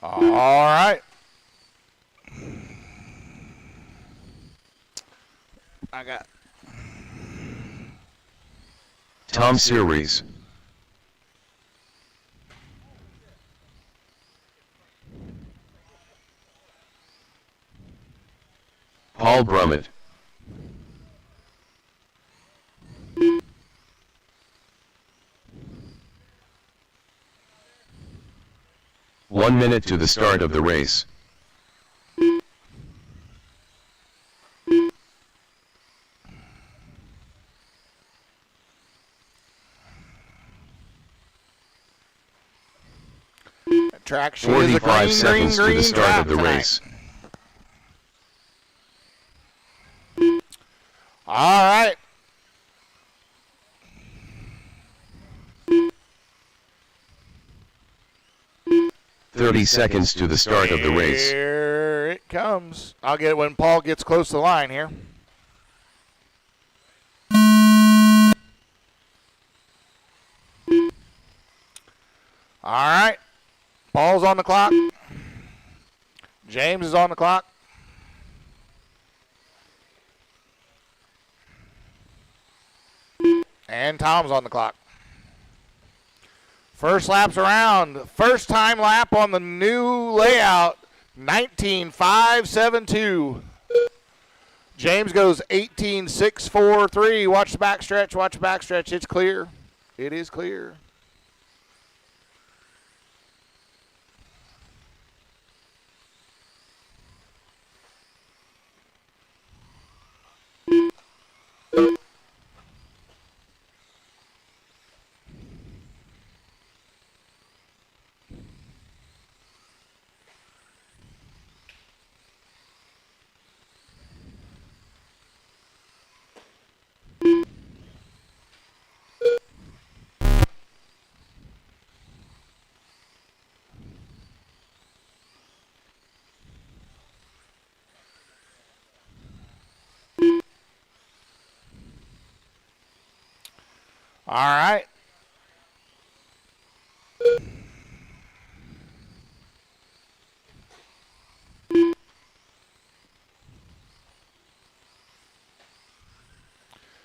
All right. I got Tom Series. Paul Brummett. One minute to the start of the race. track shoe is a 45 green, seconds green, to the start track of the tonight. race. All right. .30 to the start of the race. Here it comes. I'll get it when Paul gets close to the line here. All right. Paul's on the clock. James is on the clock. And Tom's on the clock. First lap's around. First time lap on the new layout, 19.572. James goes 18.643. Watch the backstretch. Watch the backstretch. It's clear. It is clear. All right.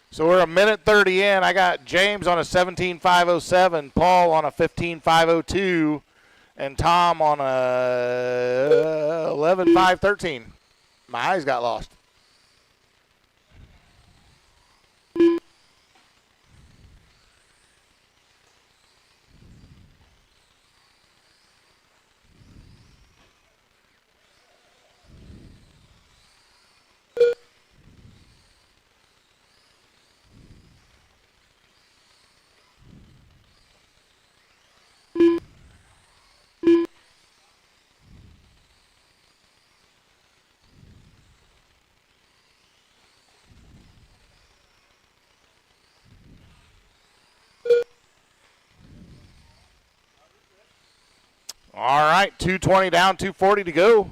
So we're a minute 30 in. I got James on a 17.507, Paul on a 15.502, and Tom on a 11.513. My eyes got lost. All right, 2:20 down, 2:40 to go.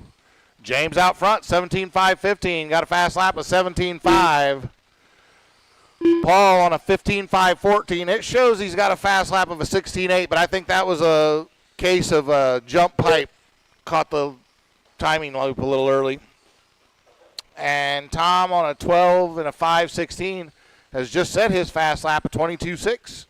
James out front, 17.515. Got a fast lap of 17.5. Paul on a 15.514. It shows he's got a fast lap of a 16.8, but I think that was a case of a jump pipe. Caught the timing loop a little early. And Tom on a 12 and a 5.16 has just set his fast lap of 22.6.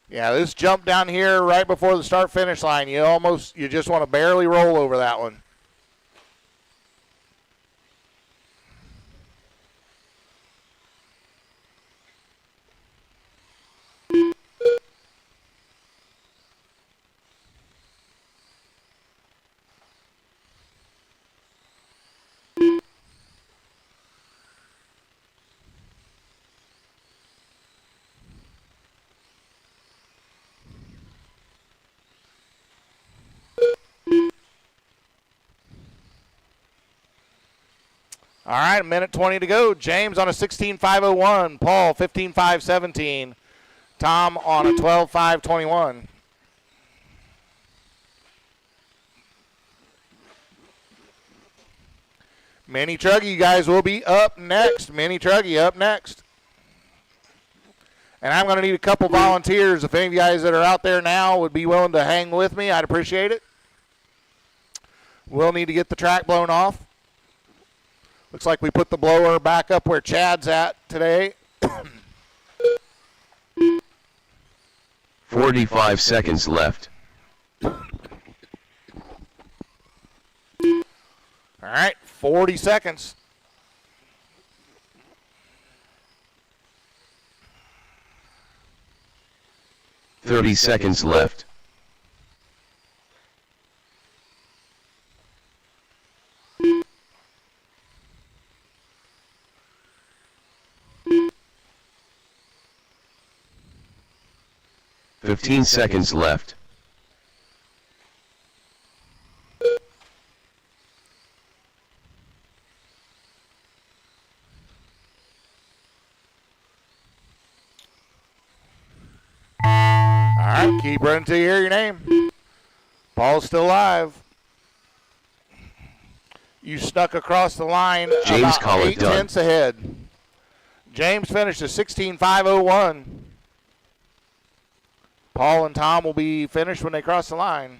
Yeah, this jump down here right before the start-finish line, you just want to barely roll over that one. All right, a minute 20 to go. James on a 16.501. Paul, 15.517. Tom on a 12.521. Mini Truggy, you guys will be up next. Mini Truggy up next. And I'm going to need a couple volunteers. If any of you guys that are out there now would be willing to hang with me, I'd appreciate it. We'll need to get the track blown off. Looks like we put the blower back up where Chad's at today. 45 seconds left. All right, 40 seconds. Thirty seconds left. Fifteen seconds left. All right, keep running until you hear your name. Paul's still alive. You snuck across the line James, about call it 8 done. tenths ahead. James finished at 16.501. Paul and Tom will be finished when they cross the line.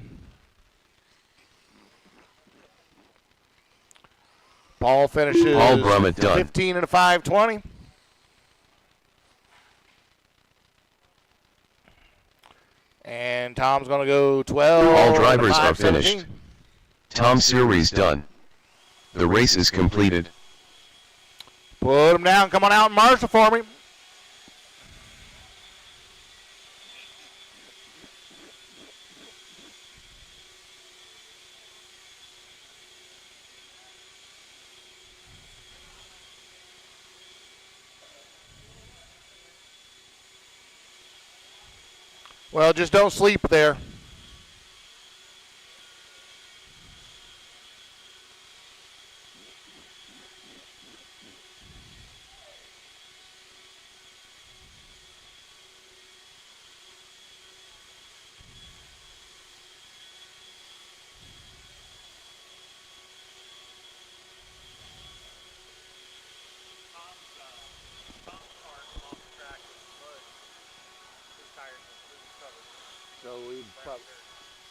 Paul finishes Paul Brummett done. 15 and a 520. And Tom's going to go 12. All drivers are 5:17. finished. Tom Series done. The race is completed. Put him down. Come on out and marshal for me. Well, just don't sleep there.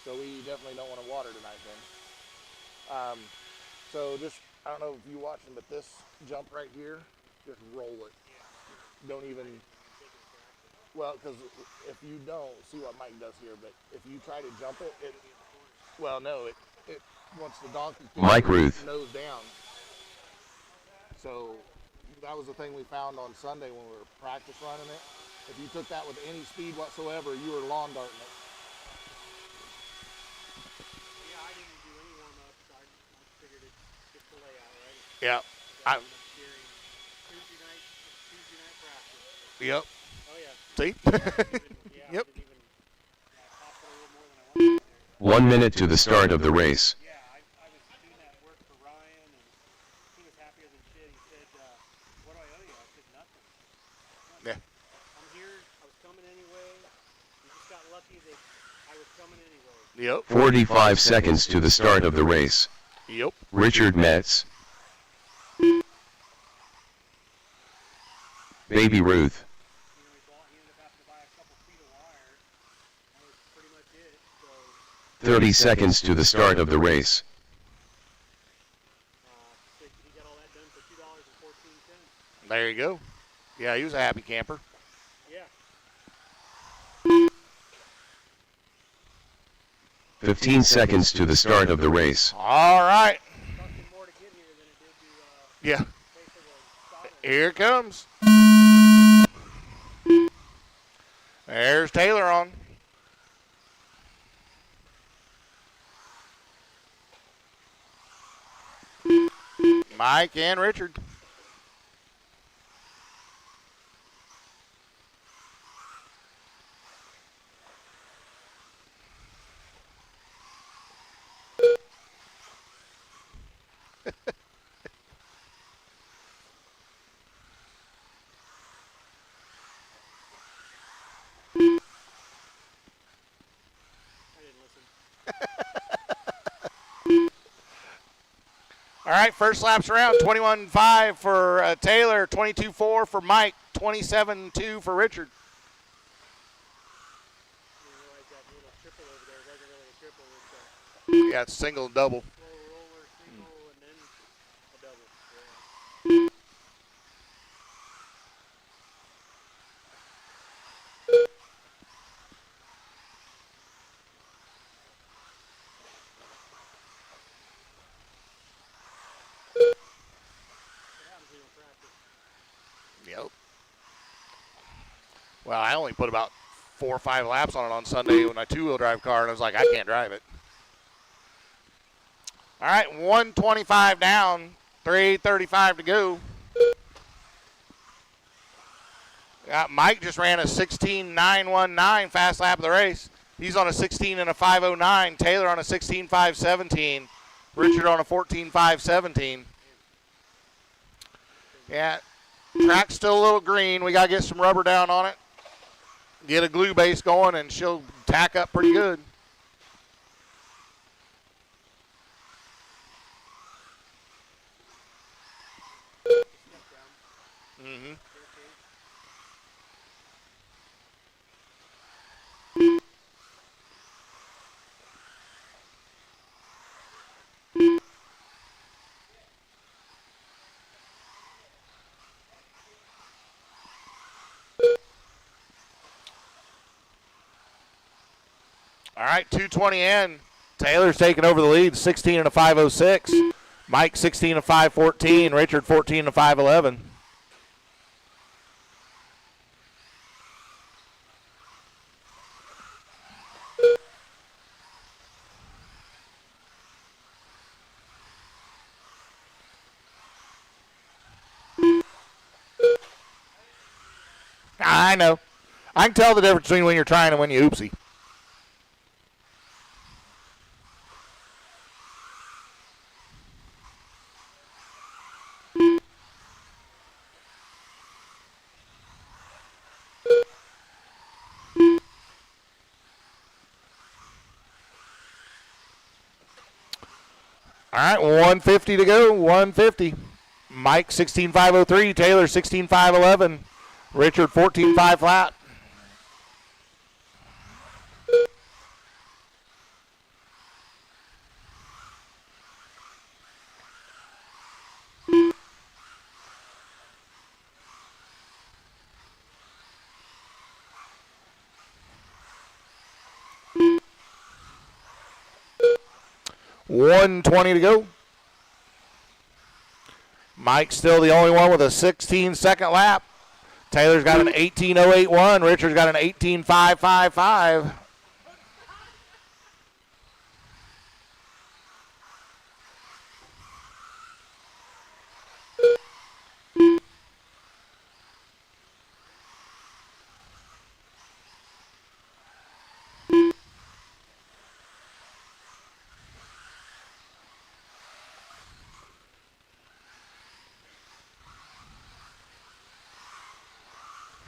So we definitely don't want to water tonight then. So just, I don't know if you watching, but this jump right here, just roll it. Don't even, well, because if you don't, see what Mike does here, but if you try to jump it, well, no, it once the donkey Mike Ruth. nose down. So that was the thing we found on Sunday when we were practice running it. If you took that with any speed whatsoever, you were lawn darting it. Yeah. Yep. Oh, yeah. See? Yep. 1 minute to the start of the race. Yeah, I was doing that work for Ryan, and he was happier than shit. He said, what do I owe you? I said, nothing. Yeah. I'm here. I was coming anyway. You just got lucky that I was coming anyway. Yep. 45 seconds to the start of the race. Yep. Richard Metz. Baby Ruth. You know, he ended up having to buy a couple feet of wire. That was pretty much it. So, 30 seconds to the start of the race. he got all that done for $2.14. There you go. Yeah, he was a happy camper. Yeah. 15 seconds to the start of the race. All right. It cost him more to get here than it did to Yeah. pay for the solid. Here it comes. There's Taylor on. Mike and Richard. All right, first lap's around. 21.5 for Taylor, 22.4 for Mike, 27.2 for Richard. Realize that little triple over there wasn't really a triple. It's Yeah, it's single and double. a slow roller, single, and then a double. Yeah. What happens when you don't practice? Yep. Well, I only put about 4 or 5 laps on it on Sunday with my two-wheel drive car, and I was like, I can't drive it. All right, 125 down, 3:35 to go. Mike just ran a 16.919 fast lap of the race. He's on a 16 and a 509. Taylor on a 16.517. Richard on a 14.517. Yeah, track's still a little green. We got to get some rubber down on it. Get a glue base going, and she'll tack up pretty good. Mm-hmm. All right, 2:20 in. Taylor's taking over the lead, 16 and a 506. Mike 16 and a 514. Richard 14 and a 511. I know. I can tell the difference between when you're trying and when you oopsie. All right, 150 to go, 150. Mike 16.503, Taylor 16.511, Richard 14.5 flat. $120 to go. Mike's still the only one with a 16-second lap. Taylor's got an 18.081. Richard's got an 18.555.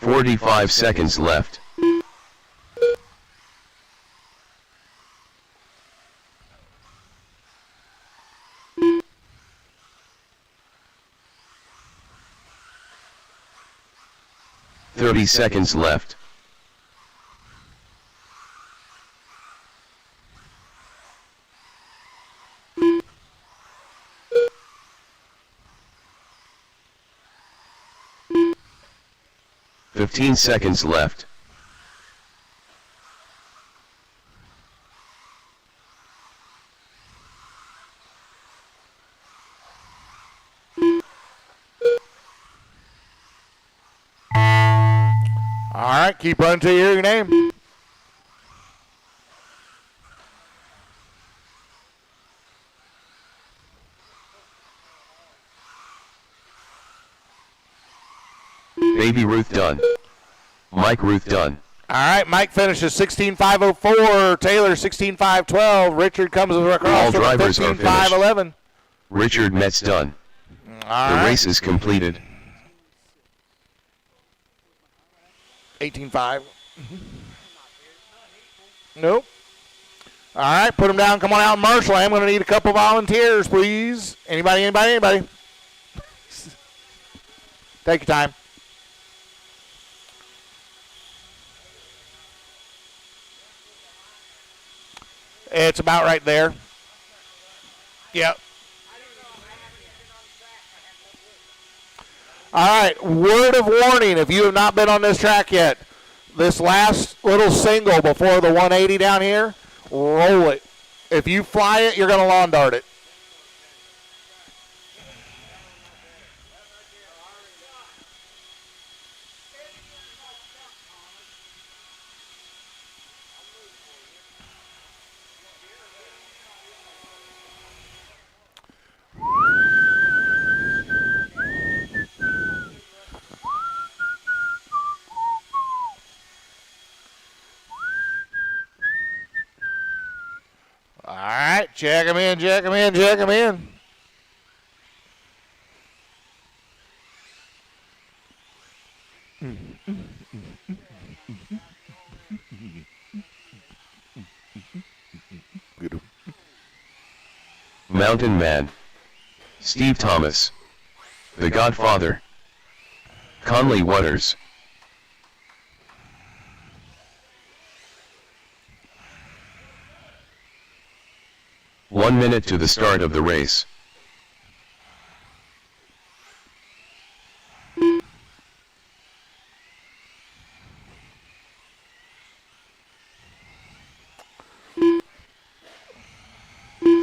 Forty-five seconds left. Thirty seconds left. Fifteen seconds left. All right, keep running till you hear your name. Baby Ruth done. Mike Ruth done. All right, Mike finishes 16.504. Taylor 16.512. Richard comes across All with a drivers are 15.511. Richard Metz done. All The right. race is completed. 18.5. Nope. All right, put them down. Come on out, Marshall. I'm going to need a couple volunteers, please. Anybody? Take your time. It's about right there. Yep. All right, word of warning, if you have not been on this track yet, this last little single before the 180 down here, roll it. If you fly it, you're going to lawn dart it. All right, check him in. Mountain Man. Steve Thomas. The Godfather. Conley Waters. One minute to the start of the race.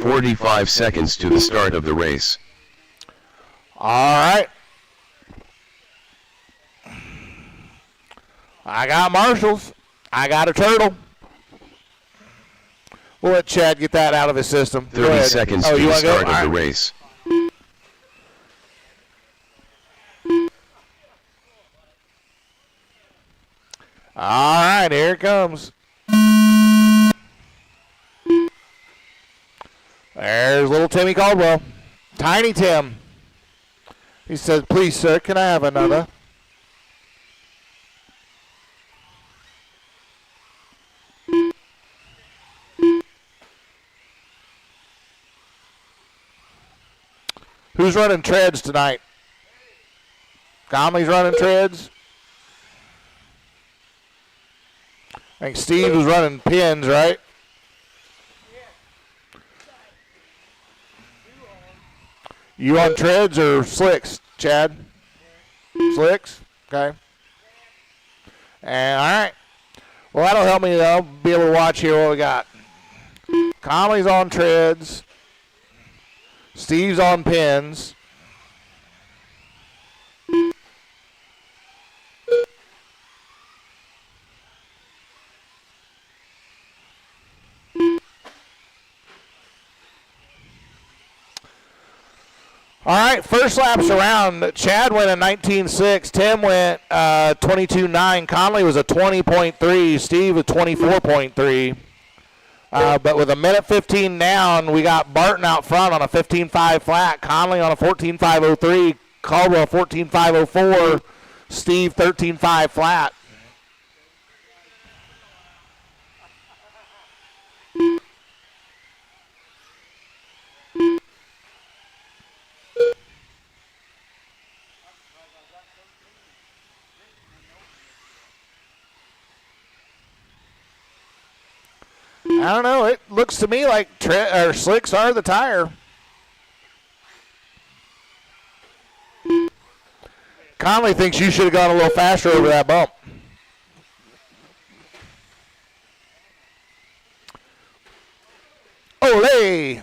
"45 seconds to the start of the race." All right. I got Marshalls. I got a turtle. We'll let Chad get that out of his system. 30 seconds to the start of the race. All right, here it comes. There's little Timmy Caldwell. Tiny Tim. He says, "Please, sir, can I have another?" Who's running treads tonight? Conley's running treads. I think Steve was running pins, right? You on treads or slicks, Chad? Slicks? Okay. And all right. Well, that'll help me. I'll be able to watch here what we got. Conley's on treads. Steve's on pins. All right, first lap's around. Chad went a 19.6. Tim went 22.9. Conley was a 20.3. Steve was 24.3. But with a minute 15 down, we got Barton out front on a 15.5 flat. Conley on a 14.503. Caldwell 14.504. Steve 13.5 flat. I don't know. It looks to me like slicks are the tire. Conley thinks you should have gone a little faster over that bump. Olé!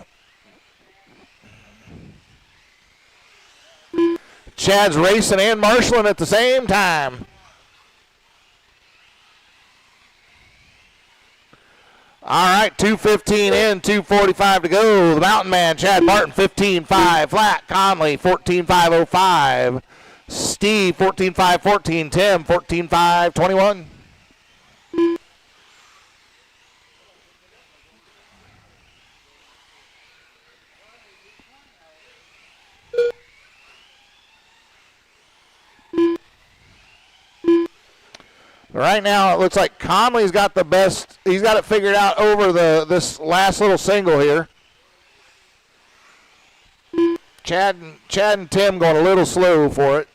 Chad's racing and marshalling at the same time. All right, 2:15 in, 2:45 to go. The Mountain Man, Chad Barton, 15.5 flat. Conley, 14.505. Steve, 14.514. Tim, 14.521. Right now, it looks like Conley's got the best. He's got it figured out over this last little single here. Chad and Tim going a little slow for it.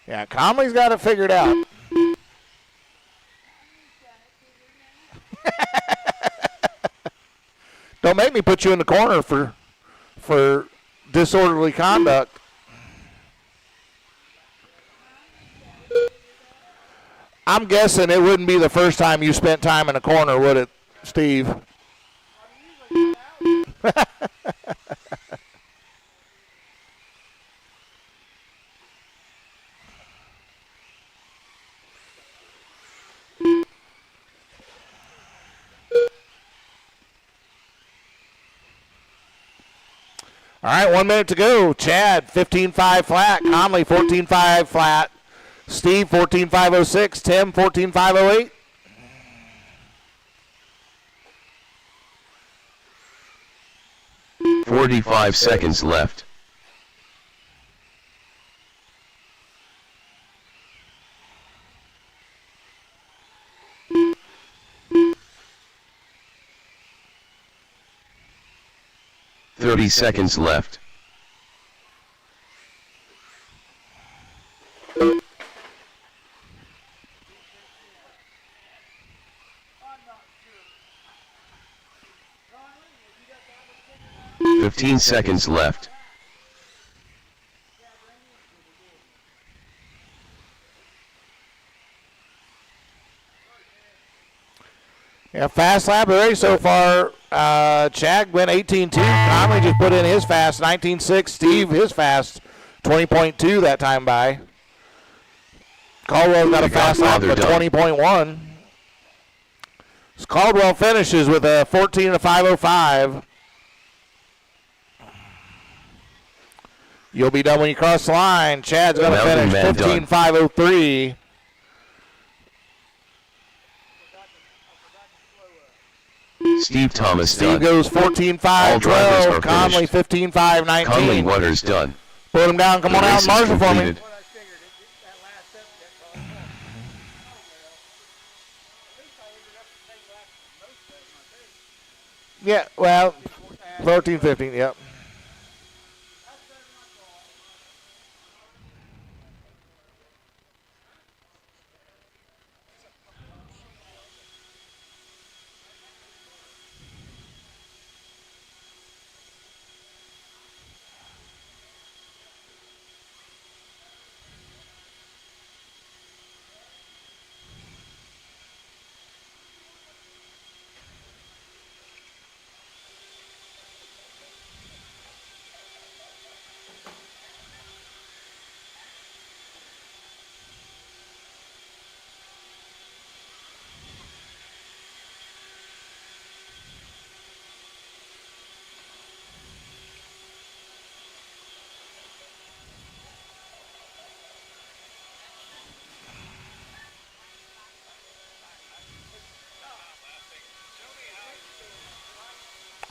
Yeah, Conley's got it figured out. Don't make me put you in the corner for disorderly conduct. I'm guessing it wouldn't be the first time you spent time in a corner, would it, Steve? All right, 1 minute to go. Chad, 15.5 flat. Conley, 14.5 flat. Steve, 14.506. Tim, 14.508. .45 seconds left. .30 seconds left. I'm not sure. 15 seconds left. Yeah, fast lap of the race so far. Chad went 18.2. Conley just put in his fast, 19.6. Steve, his fast, 20.2 that time by. Caldwell's got a fast lap of 20.1. So Caldwell finishes with a 14.505. You'll be done when you cross the line. Chad's going to finish 15.503. Steve Thomas Steve done. goes 14.512. Conley 15.519. Conley Waters done. Put him down. Come on out and marshal for me. Yeah, well, 14.15, yep.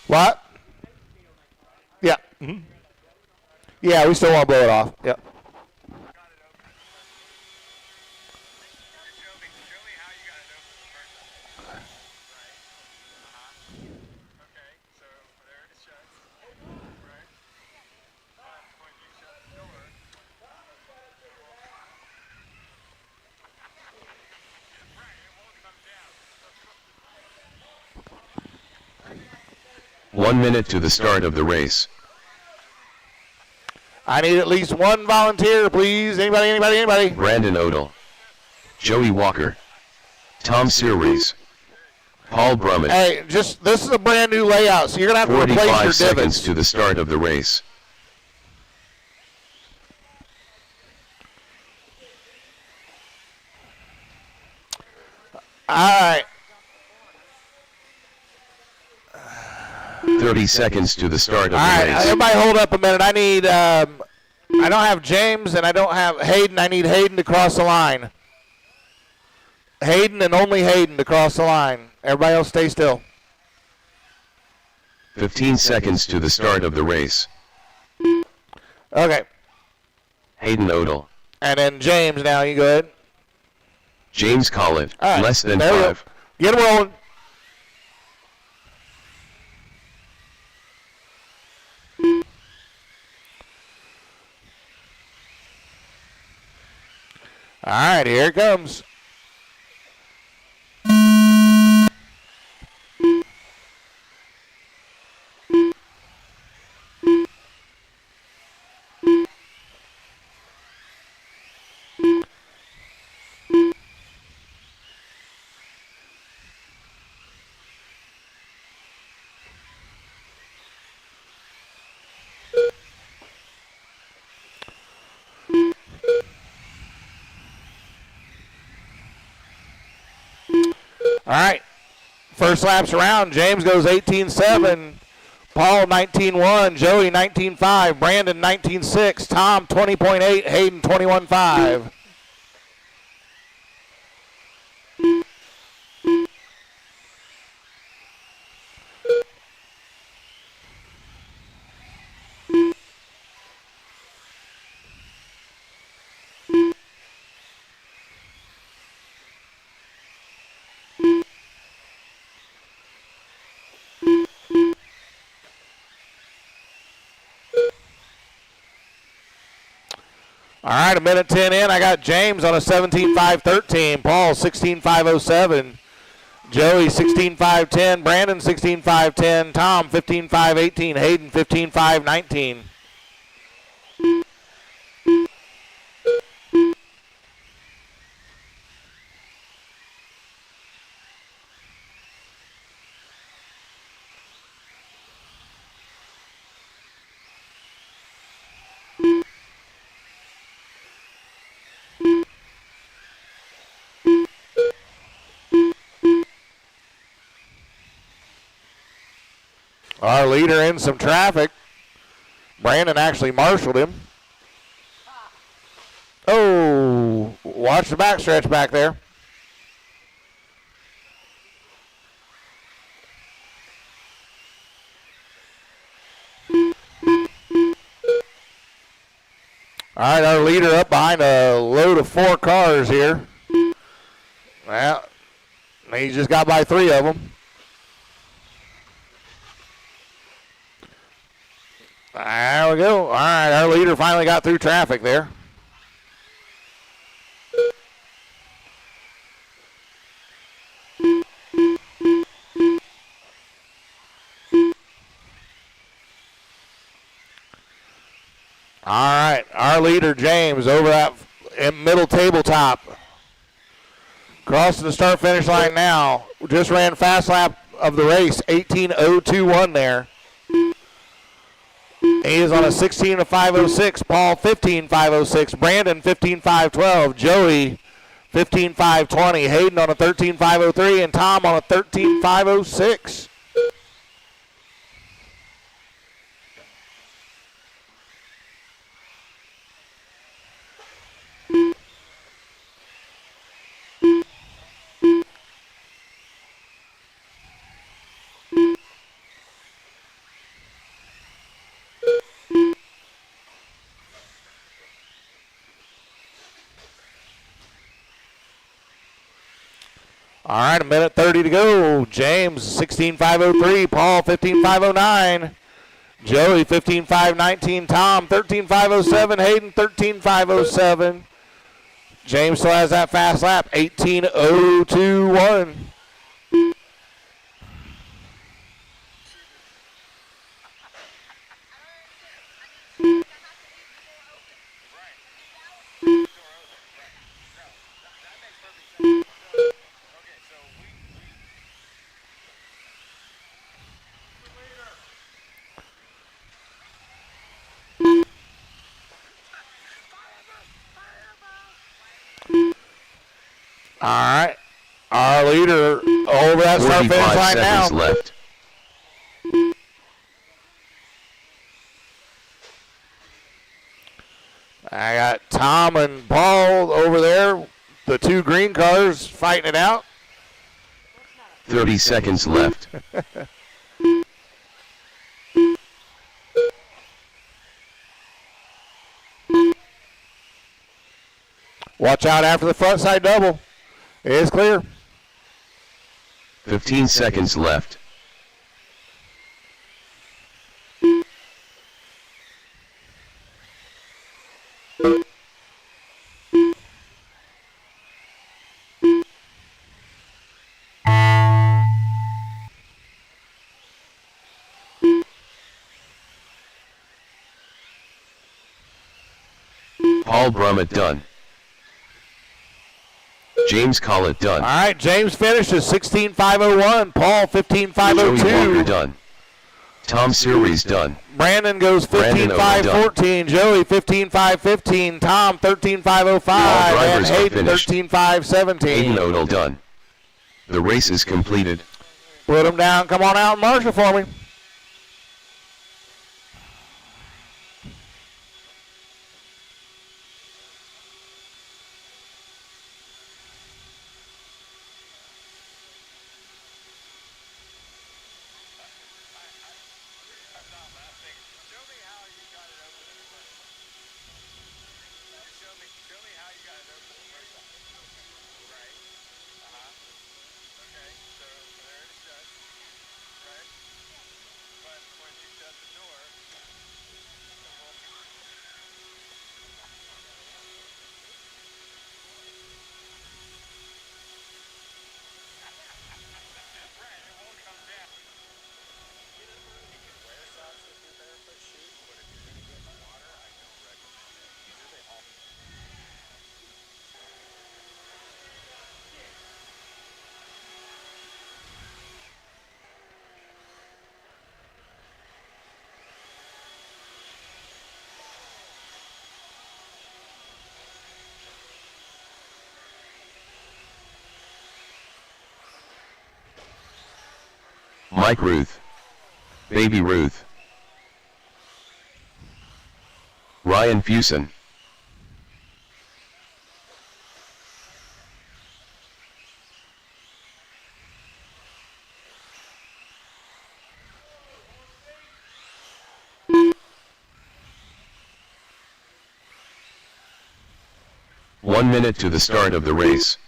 What? Yeah. Mm-hmm. Yeah, we still want to blow it off. Yep. One minute to the start of the race. I need at least one volunteer, please. Anybody? Brandon Odell. Joey Walker. Tom Series. Paul Brummett. Hey, this is a brand new layout, so you're going to have to replace your 45 seconds divots. to the start of the race. All right. 30 seconds to the start of All the right, race. everybody hold up a minute. I need, I don't have James and I don't have Hayden. I need Hayden to cross the line. Hayden and only Hayden to cross the line. Everybody else stay still. 15 seconds to the start of the race. Okay. Hayden Odell. And then James now, you go ahead. James Collett, All right, less than there we go. 5. Get him rolling. All right, here it comes. All right, first lap's around. James goes 18.7, Paul 19.1, Joey 19.5, Brandon 19.6, Tom 20.8, Hayden 21.5. All right, a minute 10 in. I got James on a 17.5.13, Paul 16.5.07, Joey 16.5.10, Brandon 16.5.10, Tom 15.5.18, Hayden 15.5.19. Our leader in some traffic. Brandon actually marshaled him. Oh, watch the backstretch back there. All right, our leader up behind a load of 4 cars here. Well, he just got by 3 of them. There we go. All right, our leader finally got through traffic there. All right, our leader, James, over that middle tabletop. Crossing the start-finish line now. Just ran fast lap of the race, 18.021 there. He is on a 16.506. Paul 15.506. Brandon 15.512. Joey 15.520. Hayden on a 13.503. And Tom on a 13.506. All right, a minute 30 to go. James 16.503. Paul 15.509. Joey 15.519. Tom 13.507. Hayden 13.507. James still has that fast lap, 18.021. All right, our leader over that start finish line now. Left. got Tom and Paul over there, the two green cars fighting it out. 30 seconds left. Watch out after the front side double. It is clear. 15 seconds left. Paul Brummett done. James Collett done. All right, James finishes 16.501. Paul 15.502. Joey Walker done. Tom Series done. Brandon goes Brandon 15.514. Joey 15.515. Tom 13.505. And Hayden 13.517. Hayden Odell done. The race is completed. Put him down. Come on out and marshal for me. Mike Ruth. Baby Ruth. Ryan Fuson. One minute to the start of the race.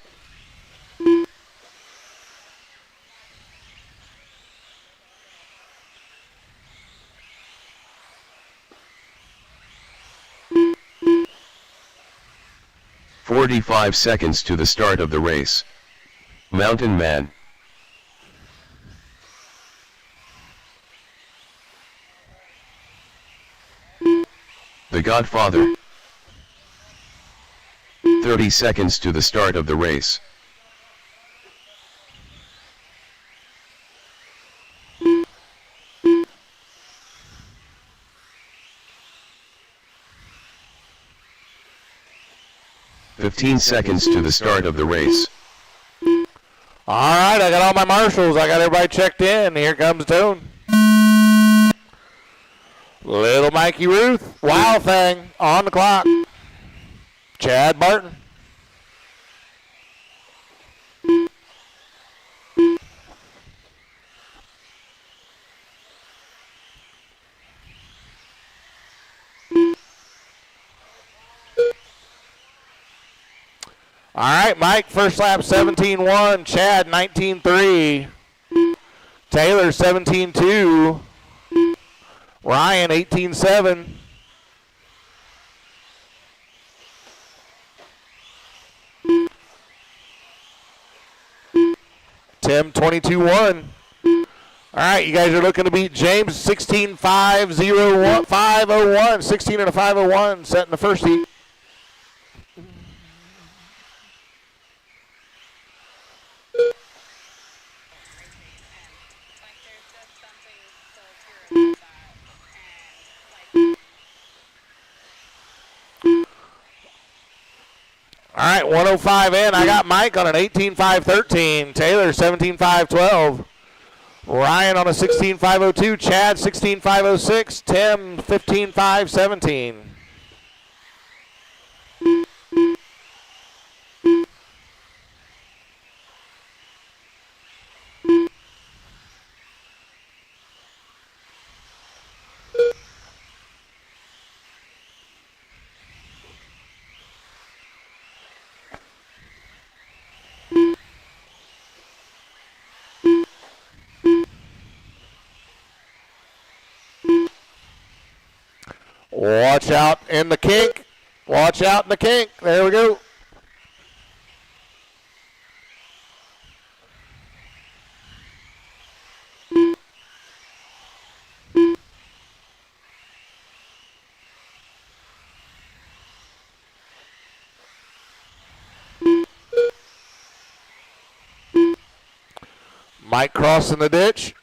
"45 seconds to the start of the race. Mountain Man. The Godfather. 30 seconds to the start of the race. "15 seconds to the start of the race. All right, I got all my marshals. I got everybody checked in. Here comes the tune. Little Mikey Ruth, Wild Thing, on the clock. Chad Barton. All right, Mike, first lap 17.1. Chad 19.3. Taylor 17.2. Ryan 18.7. Tim 22.1. All right, you guys are looking to beat James 16.501. 501. 16 and a 501 set in the first heat. All right, 105 in. I got Mike on an 18.513. Taylor 17.512. Ryan on a 16.502. Chad 16.506. Tim 15.517. Watch out in the kink. Watch out in the kink. There we go. Mike crossing the ditch.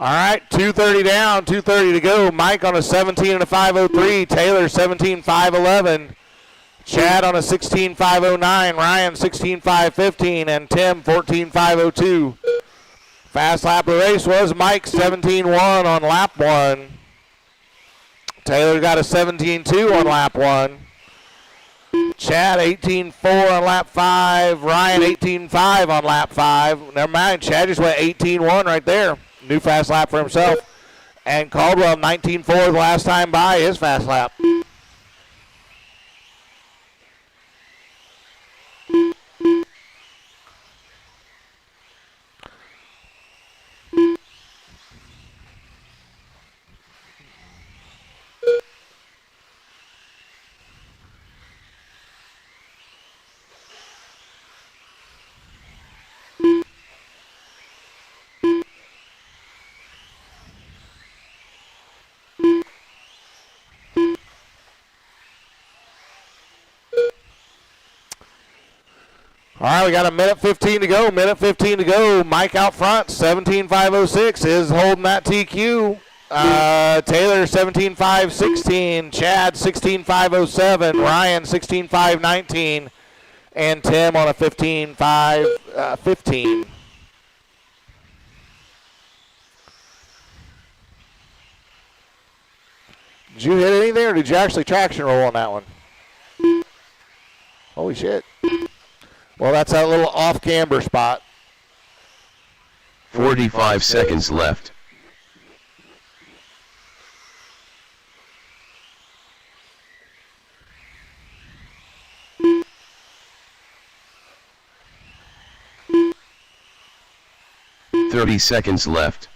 All right, 2:30 down, 2:30 to go. Mike on a 17 and a 5:03. Taylor 17.511. Chad on a 16.509. Ryan 16.515. And Tim 14.502. Fast lap of the race was Mike 17.1 on lap 1. Taylor got a 17.2 on lap 1. Chad 18.4 on lap 5. Ryan 18.5 on lap 5. Never mind, Chad just went 18.1 right there. New fast lap for himself. And Caldwell 19.4 the last time by his fast lap. All right, we got a minute 15 to go. Minute 15 to go. Mike out front, 17.506 is holding that TQ. Taylor 17.516. Chad 16.507. Ryan 16.519. And Tim on a 15.515. Did you hit anything, or did you actually traction roll on that one? Holy shit. Well, that's a little off-camber spot. 45 seconds left. "30 seconds left.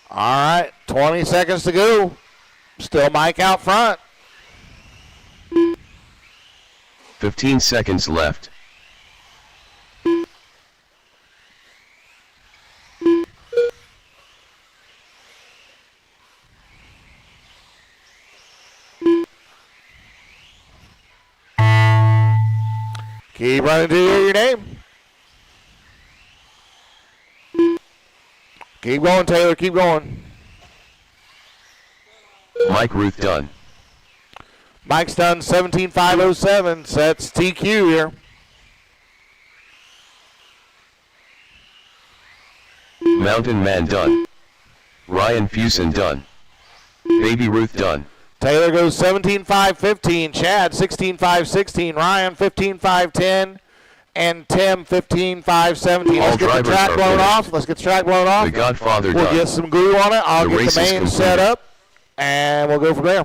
All right, 20 seconds to go. Still Mike out front. 15 seconds left. Keep running to your name. Keep going, Taylor. Keep going. Mike Ruth done. Mike's done 17.507. Sets TQ here. Mountain Man done. Ryan Fusen done. Baby Ruth done. Taylor goes 17.515. Chad 16.516. Ryan 15.510. And Tim 15.517. Let's get the track blown off. Let's get the track blown off. The Godfather We'll done. get some glue on it. I'll The get race the is main completed. set up. And we'll go from there.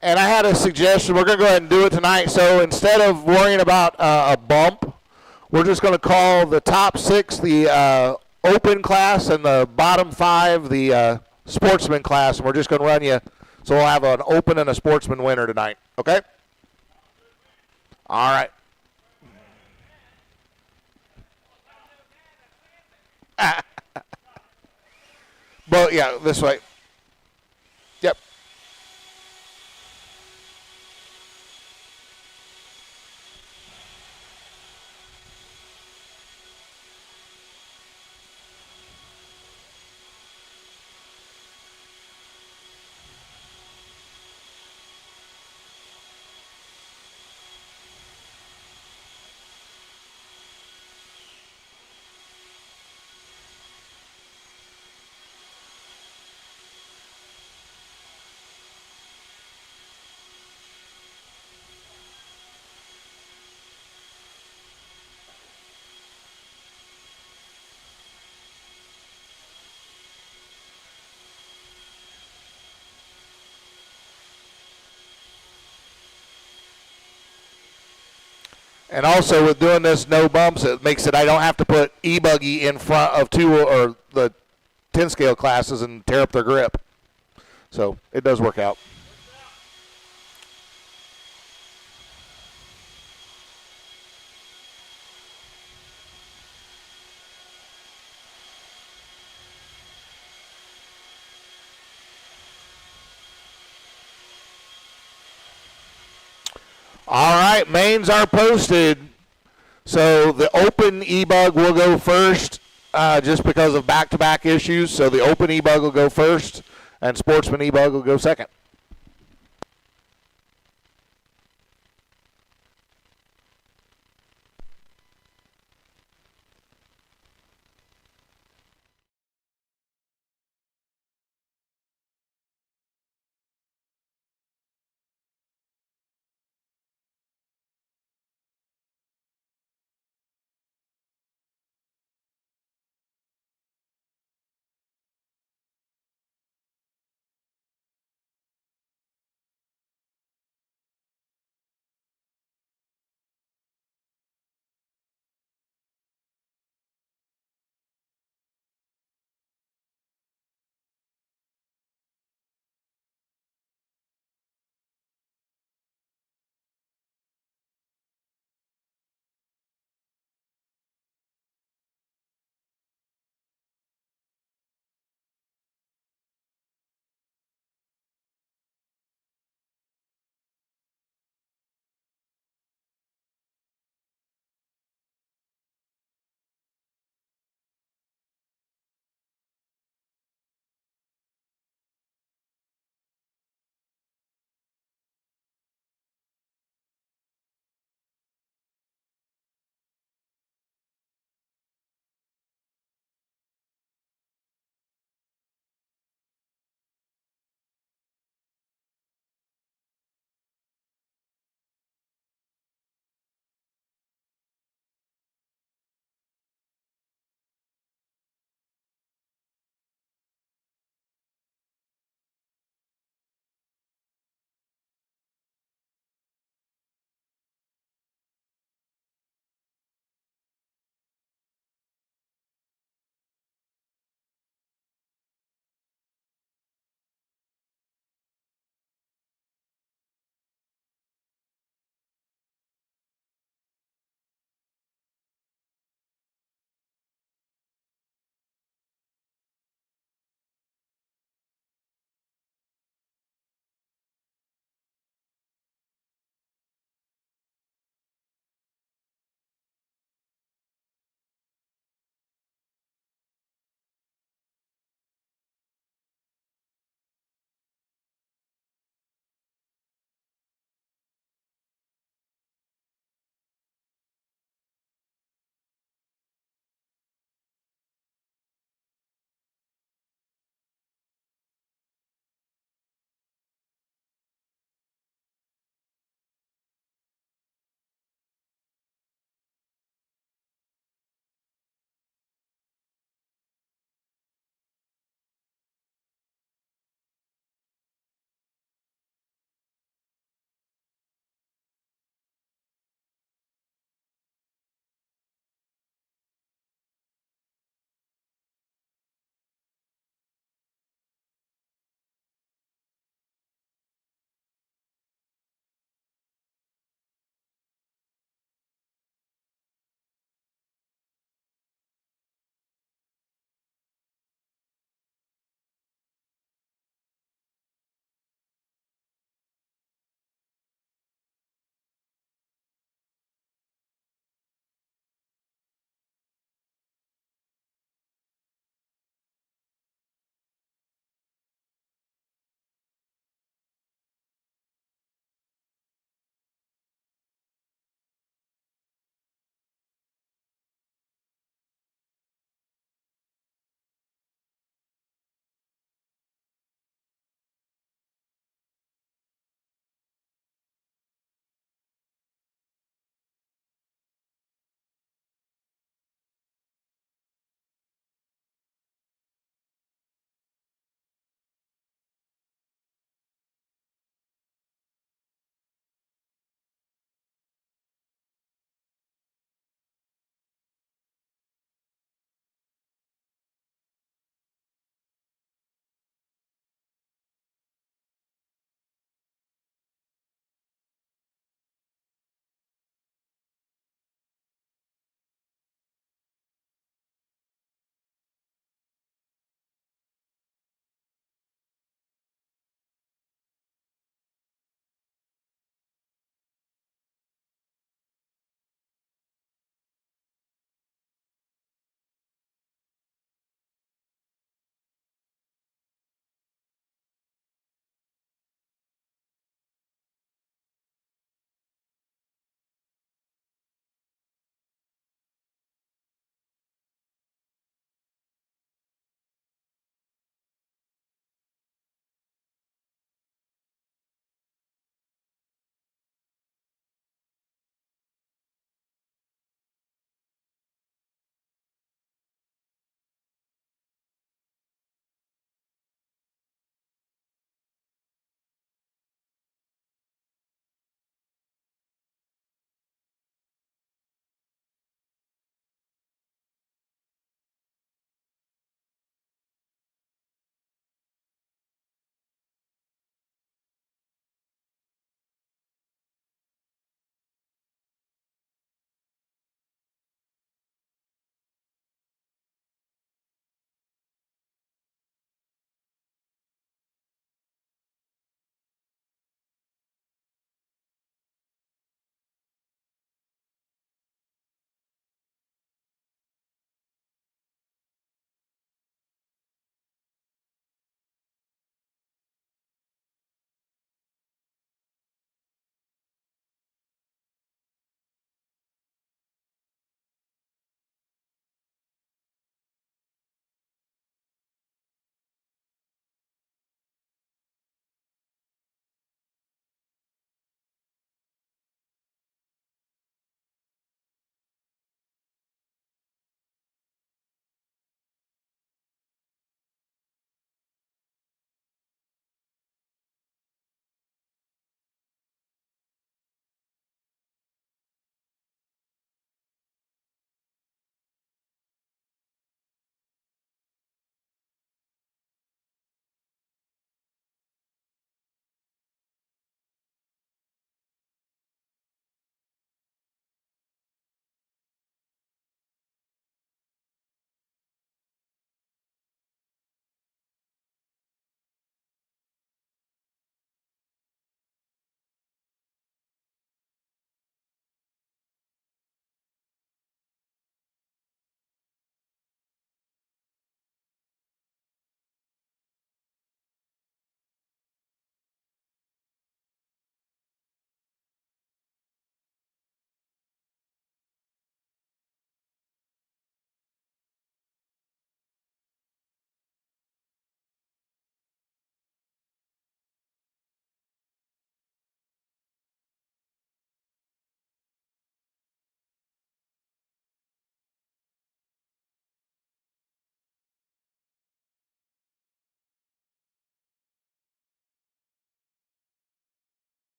And I had a suggestion. We're going to go ahead and do it tonight. So instead of worrying about a bump, we're just going to call the top 6 the open class and the bottom 5 the sportsman class. And we're just going to run you. So we'll have an open and a sportsman winner tonight. Okay? All right. But yeah, this way. Yep. And also with doing this no bumps, it makes it I don't have to put e-buggy in front of two or the 10 scale classes and tear up their grip. So it does work out. All right, mains are posted. So the open e-bug will go first just because of back-to-back issues. So the open e-bug will go first, and sportsman e-bug will go second.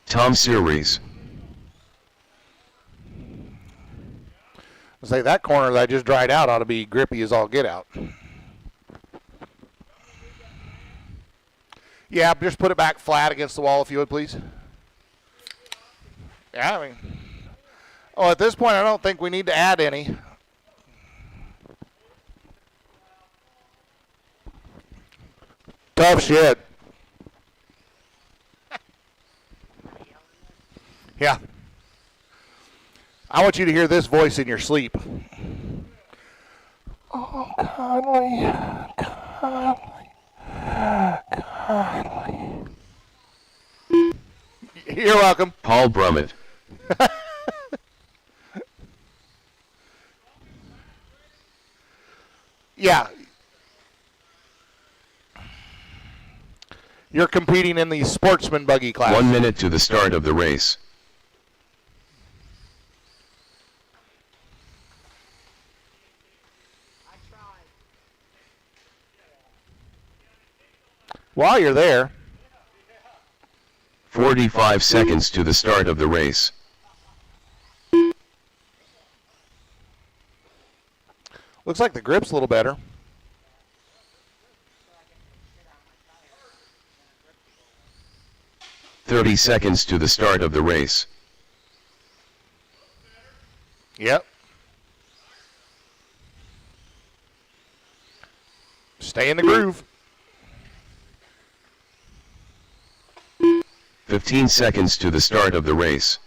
Tom Series. I say that corner that I just dried out ought to be grippy as all get out. Yeah, just put it back flat against the wall if you would, please. Yeah, I mean, at this point, I don't think we need to add any. Tough shit. Yeah. I want you to hear this voice in your sleep. Oh, Conley. You're welcome. Paul Brummett. Yeah. You're competing in the sportsman buggy class. 1 minute to the start of the race. While you're there, 45 seconds to the start of the race. looks like the grip's a little better. "30 seconds to the start of the race. Yep. Stay in the groove. 15 seconds to the start of the race.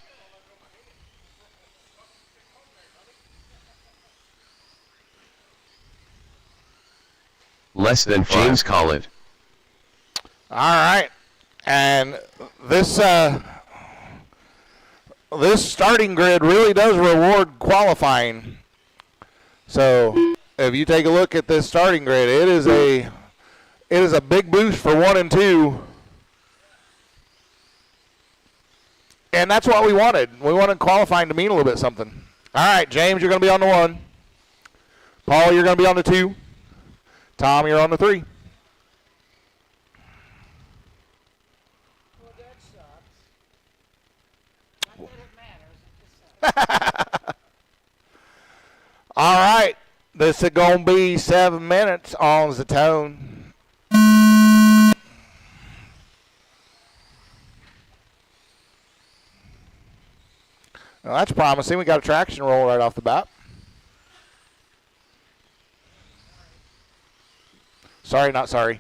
Less than 5. James Collett. All right. And this starting grid really does reward qualifying. So if you take a look at this starting grid, it is a big boost for 1 and 2. And that's what we wanted. We wanted qualifying to mean a little bit something. All right, James, you're going to be on the 1. Paul, you're going to be on the 2. Tom, you're on the 3. Well, that sucks. Not that it matters. All right. This is going to be 7 minutes on the tone. Well, that's promising. We got a traction roll right off the bat. Sorry, not sorry.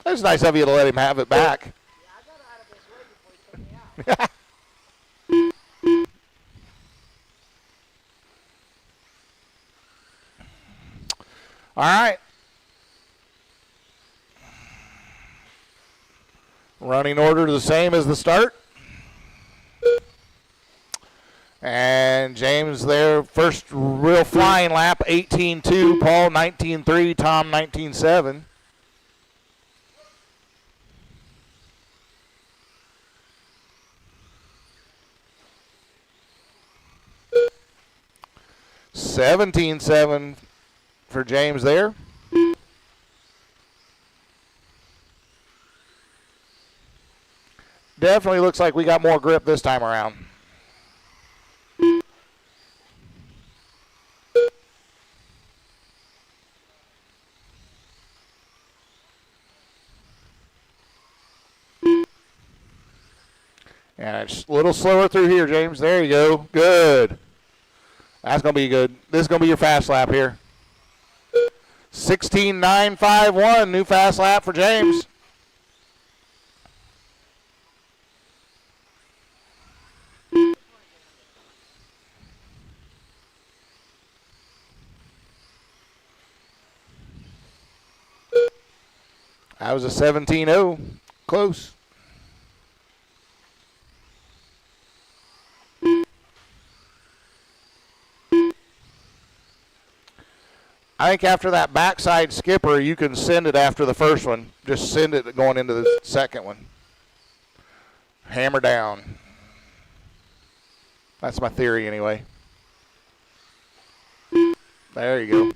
That's nice of you to let him have it back. Yeah, I got out of his way before he took me out. All right. Running order the same as the start. And James there, first real flying lap, 18.2. Paul, 19.3. Tom, 19.7. $17.7 for James there. Definitely looks like we got more grip this time around. And it's a little slower through here, James. There you go. Good. That's going to be good. This is going to be your fast lap here. 16.951, new fast lap for James. That was a 17.0. Close. I think after that backside skipper, you can send it after the first one. Just send it going into the second one. Hammer down. That's my theory anyway. There you go.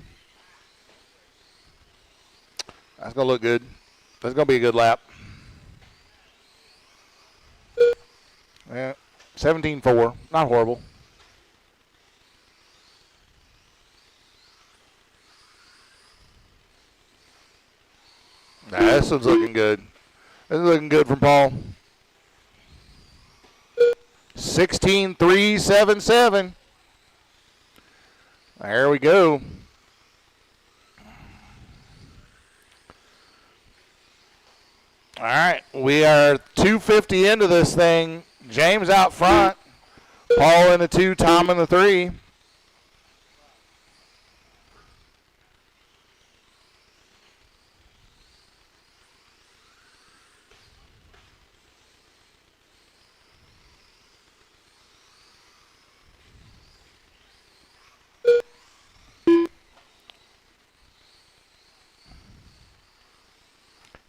That's going to look good. That's going to be a good lap. Yeah, 17-4. Not horrible. Nah, this one's looking good. This is looking good from Paul. 16-3-7-7. There we go. All right, we are 2:50 into this thing. James out front. Paul in the 2, Tom in the 3.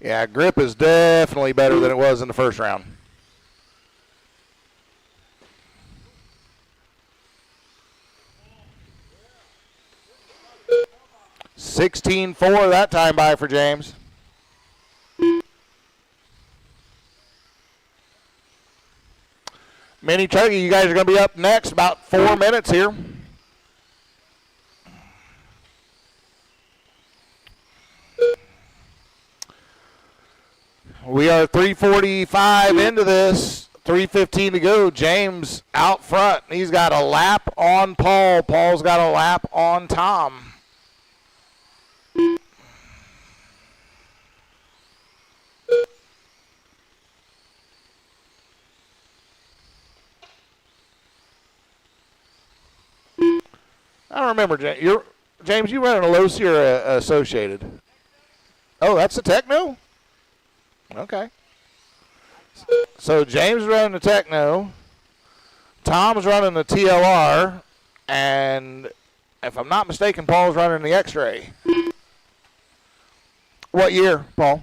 Yeah, grip is definitely better than it was in the first round. 16-4 that time by for James. Mini Chuggy, you guys are going to be up next about 4 minutes here. We are 3:45 into this, 3:15 to go. James out front. He's got a lap on Paul. Paul's got a lap on Tom. I don't remember, James, you running a Losi or a Associated? Oh, that's a Techno? Okay. So James is running the Techno. Tom's running the TLR. And if I'm not mistaken, Paul's running the X-Ray. What year, Paul?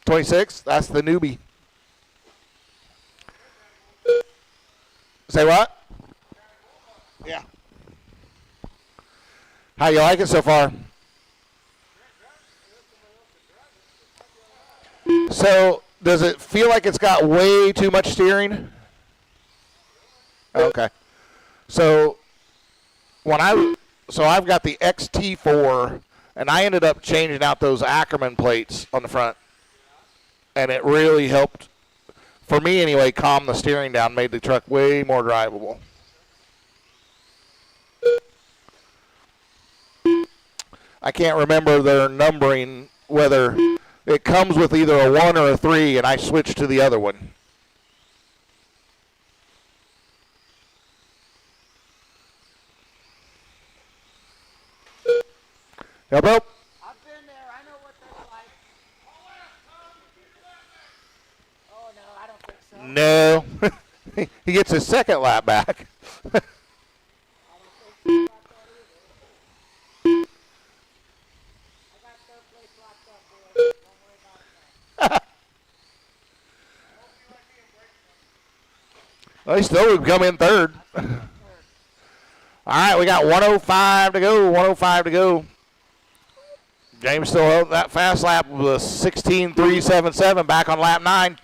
26? That's the newbie. Say what? Yeah. How you like it so far? So, does it feel like it's got way too much steering? Okay. So, I've got the XT4, and I ended up changing out those Ackerman plates on the front, and it really helped, for me anyway, calm the steering down, made the truck way more drivable. I can't remember their numbering, whether it comes with either a 1 or a 3, and I switched to the other one. Help, help. I've been there. I know what that's like. Oh, no, I don't think so. No. He gets his second lap back. I don't think so about that either. I got third place locked up, boys. Don't worry about it. Well, he still would come in third. All right, we got 105 to go. 105 to go. James still held that fast lap with a 16.377 back on lap 9.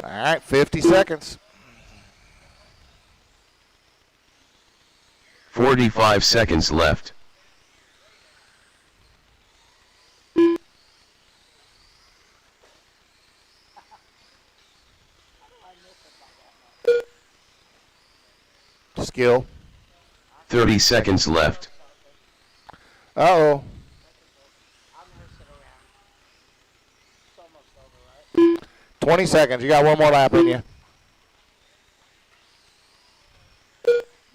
All right, 50 seconds. 45 seconds left. Skill. 30 seconds left. Uh-oh. I'll nurse it around. It's almost over, right? 20 seconds. You got one more lap in you.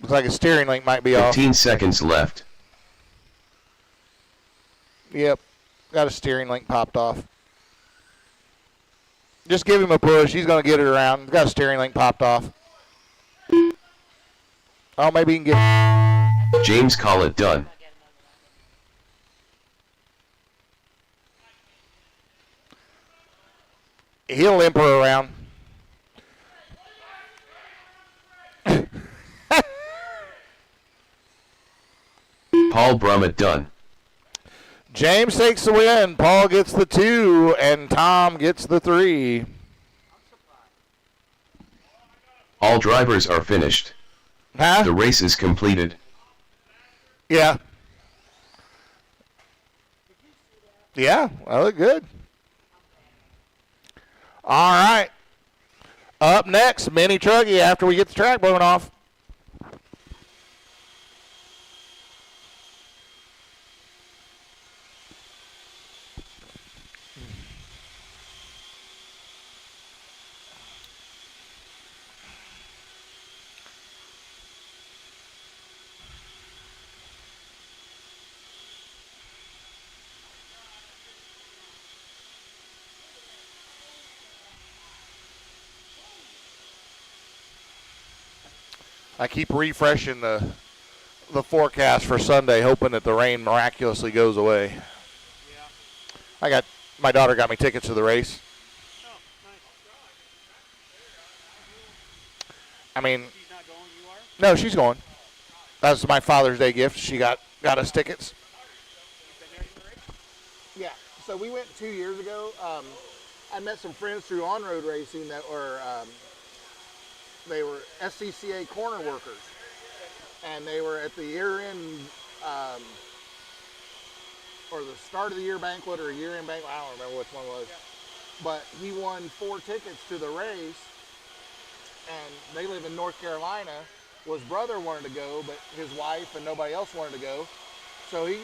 Looks like a steering link might be off. 15 seconds left. Yep. Got a steering link popped off. Just give him a push. He's going to get it around. Got a steering link popped off. Oh, maybe he can get... James, call it done. He'll limp her around. Paul Brummett done. James takes the win. Paul gets the 2, and Tom gets the 3. All drivers are finished. Huh? The race is completed. Yeah. Yeah, I look good. All right. Up next, Mini Truggy after we get the track blown off. I keep refreshing the forecast for Sunday, hoping that the rain miraculously goes away. Yeah. My daughter got me tickets to the race. Oh, nice. I mean, She's not going, you are? no, she's going. That was my Father's Day gift. She got us tickets. You've been there for the race? Yeah, so we went 2 years ago. I met some friends through on-road racing that were, they were SCCA corner workers. And they were at the year-end, or the start of the year banquet or year-end banquet. I don't remember which one it was. But he won 4 tickets to the race. And they live in North Carolina. Well, his brother wanted to go, but his wife and nobody else wanted to go. So he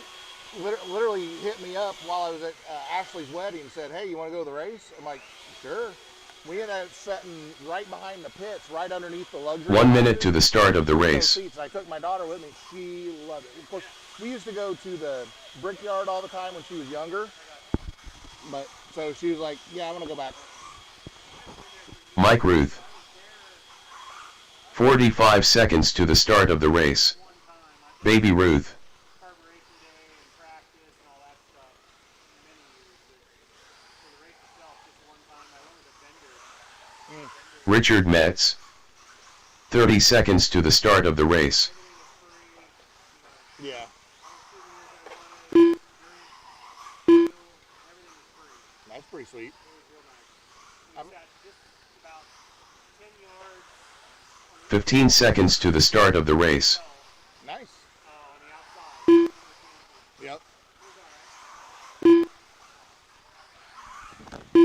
literally hit me up while I was at Ashley's wedding and said, hey, you want to go to the race? I'm like, sure. We ended up sitting right behind the pits, right underneath the luxury. 1 minute to the start of the Those race. seats. I took my daughter with me. She loved it. Of course, we used to go to the Brickyard all the time when she was younger. But so she was like, yeah, I want to go back. Mike Ruth. 45 seconds to the start of the race. Baby Ruth. Carburation day and practice and all that stuff in many years. But for the race itself, just one time I went with a vendor. Richard Metz. 30 seconds to the start of the race. Yeah. Everything was free. That's pretty sweet. It was real nice. We sat just about 10 yards 15 seconds to the start of the race. Nice. on the outside. Yep.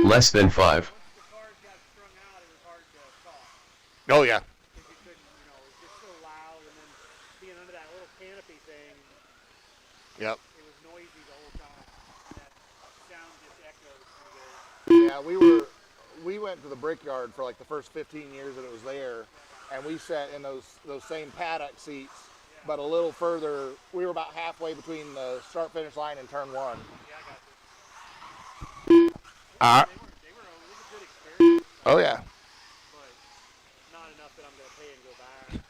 Less than 5. Once the cars got strung out, it was hard to talk. Oh, yeah. Because you couldn't, it was just so loud, and then being under that little canopy thing, Yep. it was noisy the whole time. That sound just echoed through there. Yeah, we went to the Brickyard for like the first 15 years that it was there, and we sat in those same paddock seats, but a little further. We were about halfway between the start-finish line and turn 1. Yeah, I got you. All right. They were it was a good experience, Oh, yeah. but not enough that I'm going to pay and go back.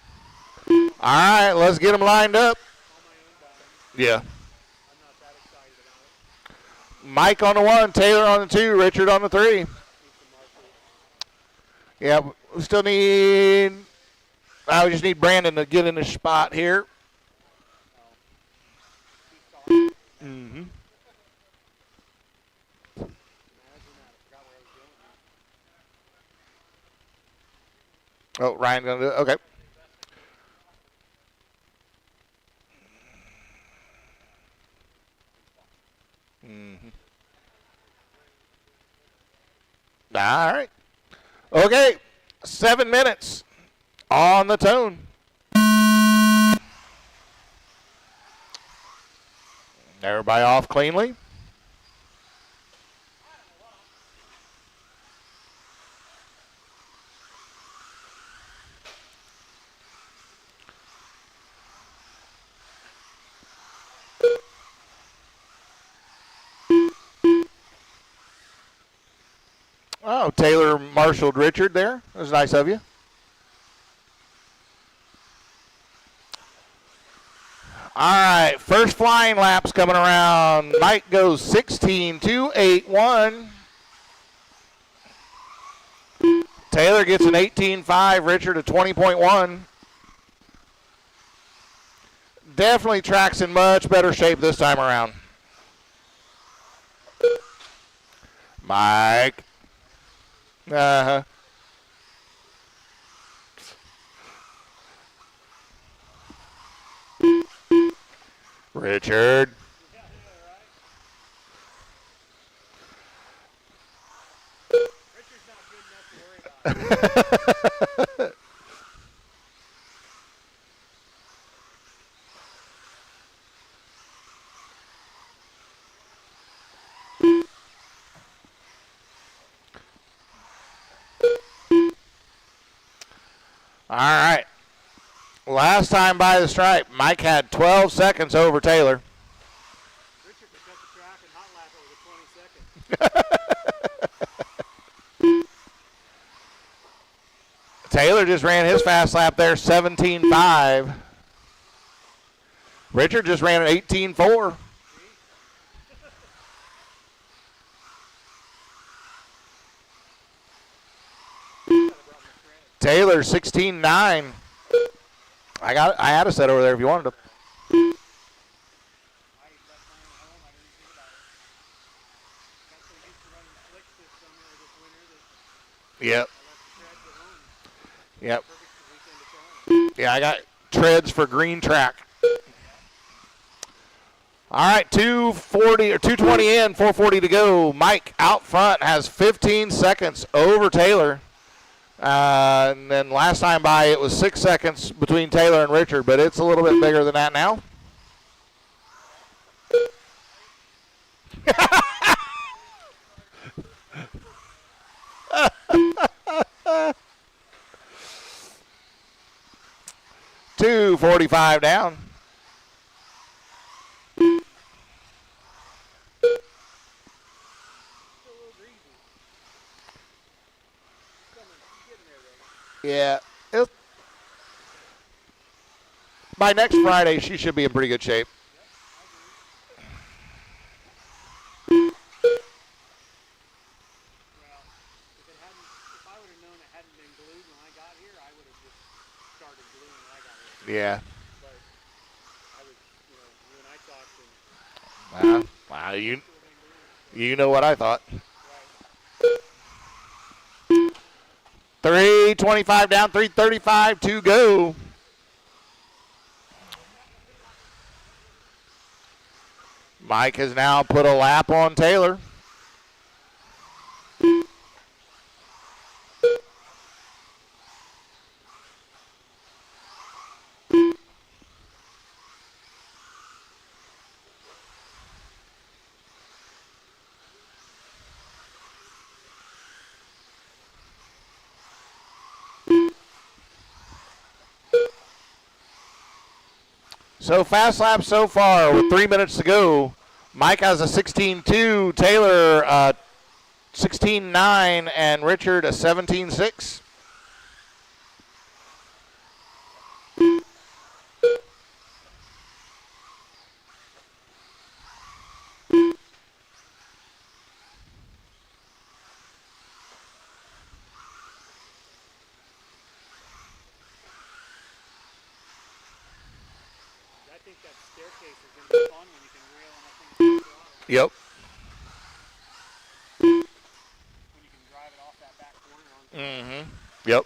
All right, let's get them lined up. On my own dime. Yeah. I'm not that excited about it. Mike on the 1, Taylor on the 2, Richard on the 3. Need some marshals. Yeah, we still need. I just need Brandon to get in the spot here. Mm-hmm. Imagine that. I forgot where I was going. Oh, Ryan gonna do it. Okay. Mm-hmm. All right. Okay. 7 minutes on the tone. Everybody off cleanly. Oh, Taylor marshaled Richard there. That was nice of you. All right, first flying lap's coming around. Mike goes 16.281. Taylor gets an 18.5. Richard a 20.1. Definitely tracks in much better shape this time around. Mike. Uh-huh. Richard. Richard's not good enough to worry about. All right. Last time by the stripe, Mike had 12 seconds over Taylor. Richard could cut the track and hot lap it with a 20 seconds. Taylor just ran his fast lap there, 17.5. Richard just ran at 18.4. Taylor 16.9. I had a set over there if you wanted to. I left mine at home. I didn't think about it. Got so used to running slicks this summer or this winter that Yep. I left the treads at home. Yep. Perfect weekend to try 'em. Yeah, I got treads for green track. All right, 240 or 220 in, 440 to go. Mike out front has 15 seconds over Taylor. And then last time by, it was 6 seconds between Taylor and Richard, but it's a little bit bigger than that now. $2.45 down. Yeah. By next Friday, she should be in pretty good shape. If I would have known it hadn't been glued when I got here, I would have just started gluing when I got here. Yeah. But I was, you and I talked and Wow, you know what I thought. 3:25 down, 3:35 to go. Mike has now put a lap on Taylor. So fast lap so far with 3 minutes to go. Mike has a 16.2, Taylor 16.9, and Richard a 17.6. I think that staircase is going to be fun when you can rail on that thing. Yep. When you can drive it off that back corner on. Mm-hmm. Yep.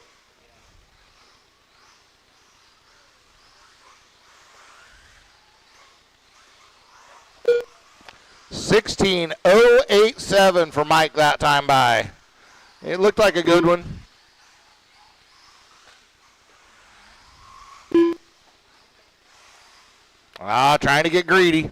$16.087 for Mike that time by. It looked like a good one. Trying to get greedy.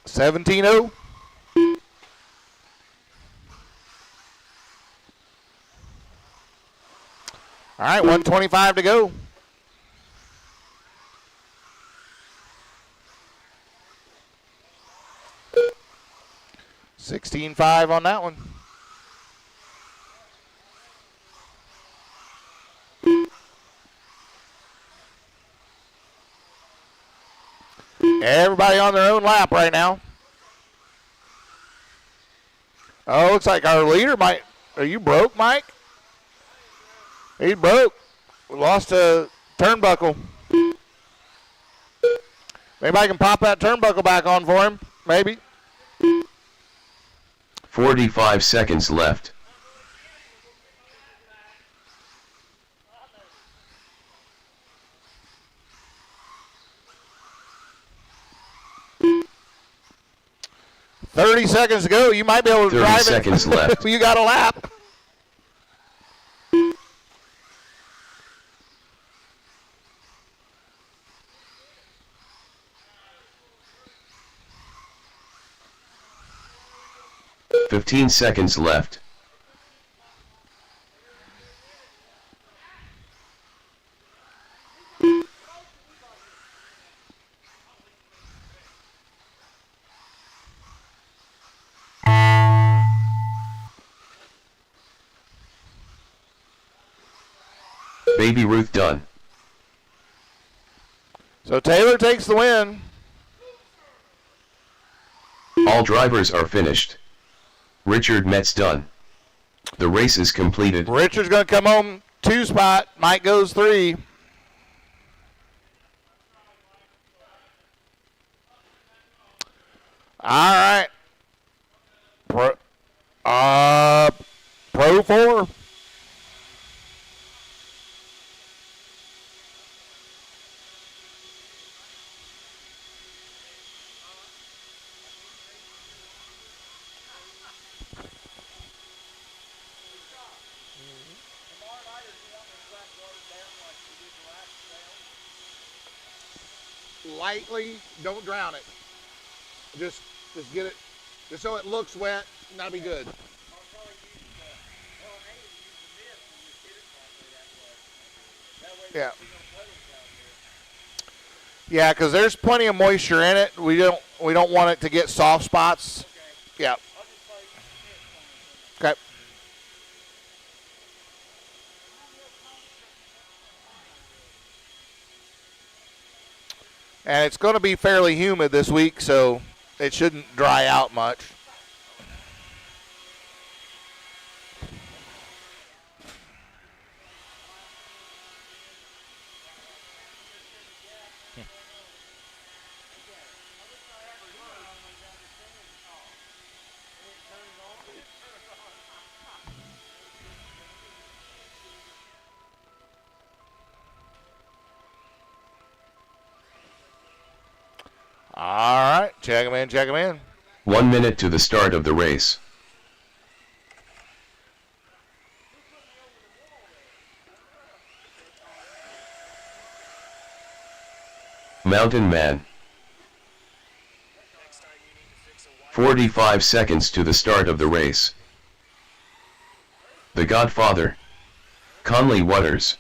$17.0. All right, 125 to go. $16.5 on that one. Everybody on their own lap right now. Oh, looks like our leader might. Are you broke, Mike? He's broke. We lost a turnbuckle. Maybe I can pop that turnbuckle back on for him. Maybe. 45 seconds left. $30 seconds to go. You might be able to 30 drive seconds it. left. You got a lap. $15 seconds left. Baby Ruth done. So Taylor takes the win. All drivers are finished. Richard Metz done. The race is completed. Richard's going to come home 2 spot. Mike goes 3. All right. Pro 4. Lightly, don't drown it. Just get it, just so it looks wet, and that'll be good. Yeah. Yeah, because there's plenty of moisture in it. We don't want it to get soft spots. Yeah. Okay. And it's going to be fairly humid this week, so it shouldn't dry out much. All right, check him in, check him in. 1 minute to the start of the race. Mountain Man. 45 seconds to the start of the race. The Godfather. Conley Waters.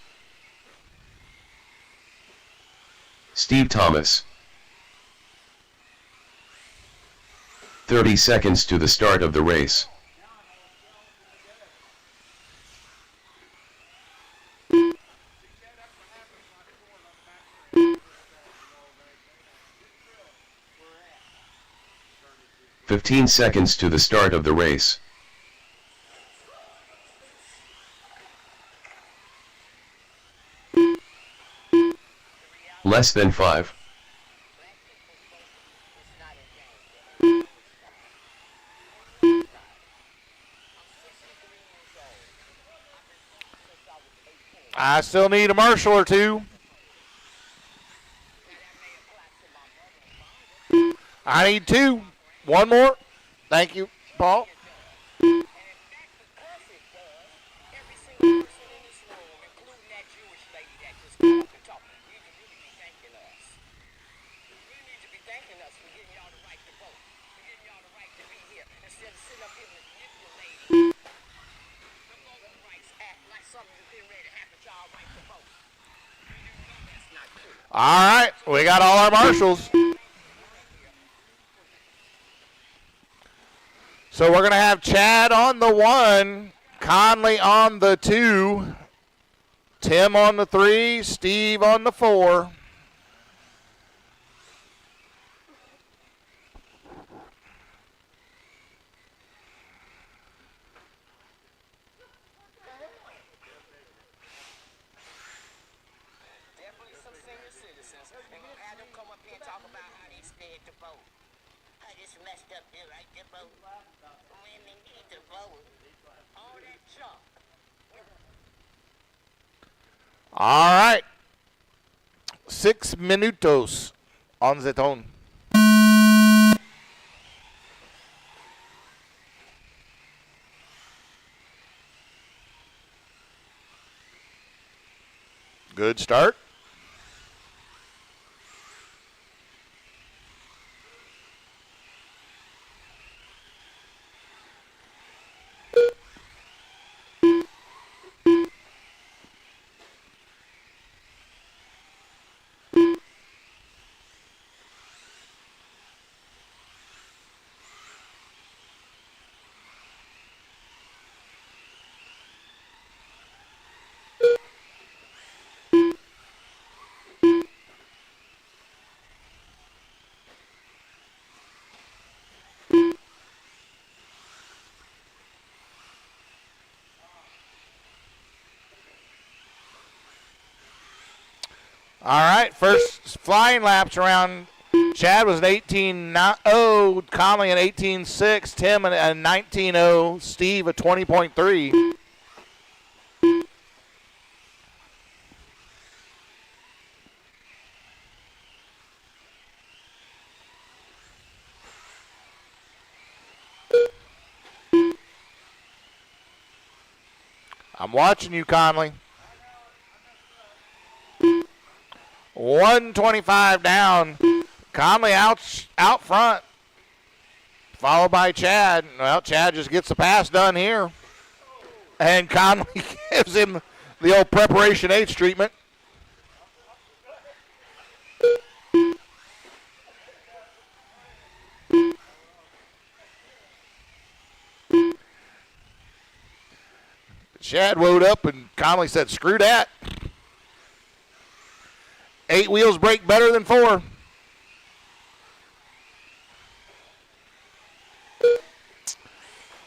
Steve Thomas. 30 seconds to the start of the race. "15 seconds to the start of the race. Less than 5. I still need a marshal or 2. I need 2. 1 more. Thank you, Paul. All right, we got all our marshals. So we're going to have Chad on the 1, Conley on the 2, Tim on the 3, Steve on the 4. messed up there, right there, bro. Man, they need to vote. All that chalk. All right. 6 minutos on the tone. Good start. All right, first flying laps around. Chad was an 18.0, Conley an 18.6, Tim a 19.0, Steve a 20.3. I'm watching you, Conley. 125 down. Conley out front, followed by Chad. Well, Chad just gets the pass done here. And Conley gives him the old Preparation H treatment. Chad woke up and Conley said, screw that. 8 wheels break better than 4. All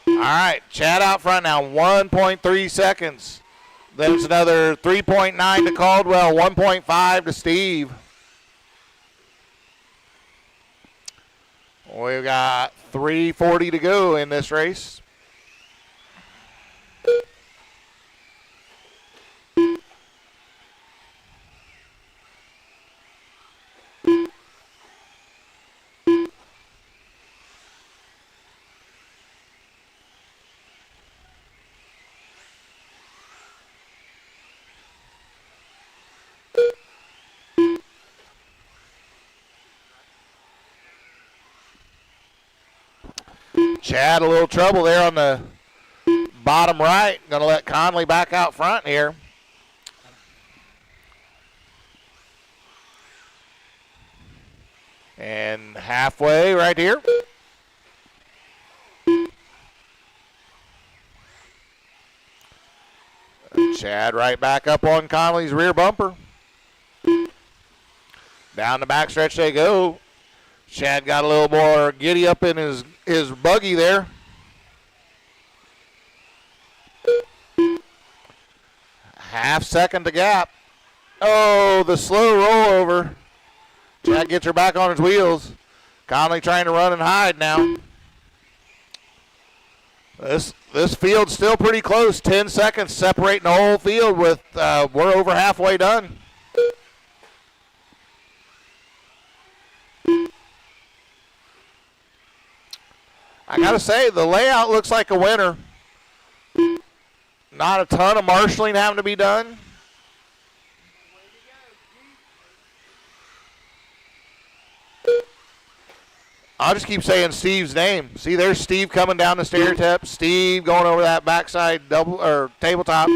right, Chad out front now, 1.3 seconds. Then it's another 3.9 to Caldwell, 1.5 to Steve. We've got 3:40 to go in this race. Chad a little trouble there on the bottom right. Going to let Conley back out front here. And halfway right here. Chad right back up on Conley's rear bumper. Down the backstretch they go. Chad got a little more giddy up in his buggy there. Half second to gap. Oh, the slow rollover. Chad gets her back on his wheels. Conley trying to run and hide now. This field's still pretty close. 10 seconds separating the whole field with we're over halfway done. I got to say, the layout looks like a winner. Not a ton of marshaling having to be done. I'll just keep saying Steve's name. See, there's Steve coming down the stair step. Steve going over that backside double or tabletop.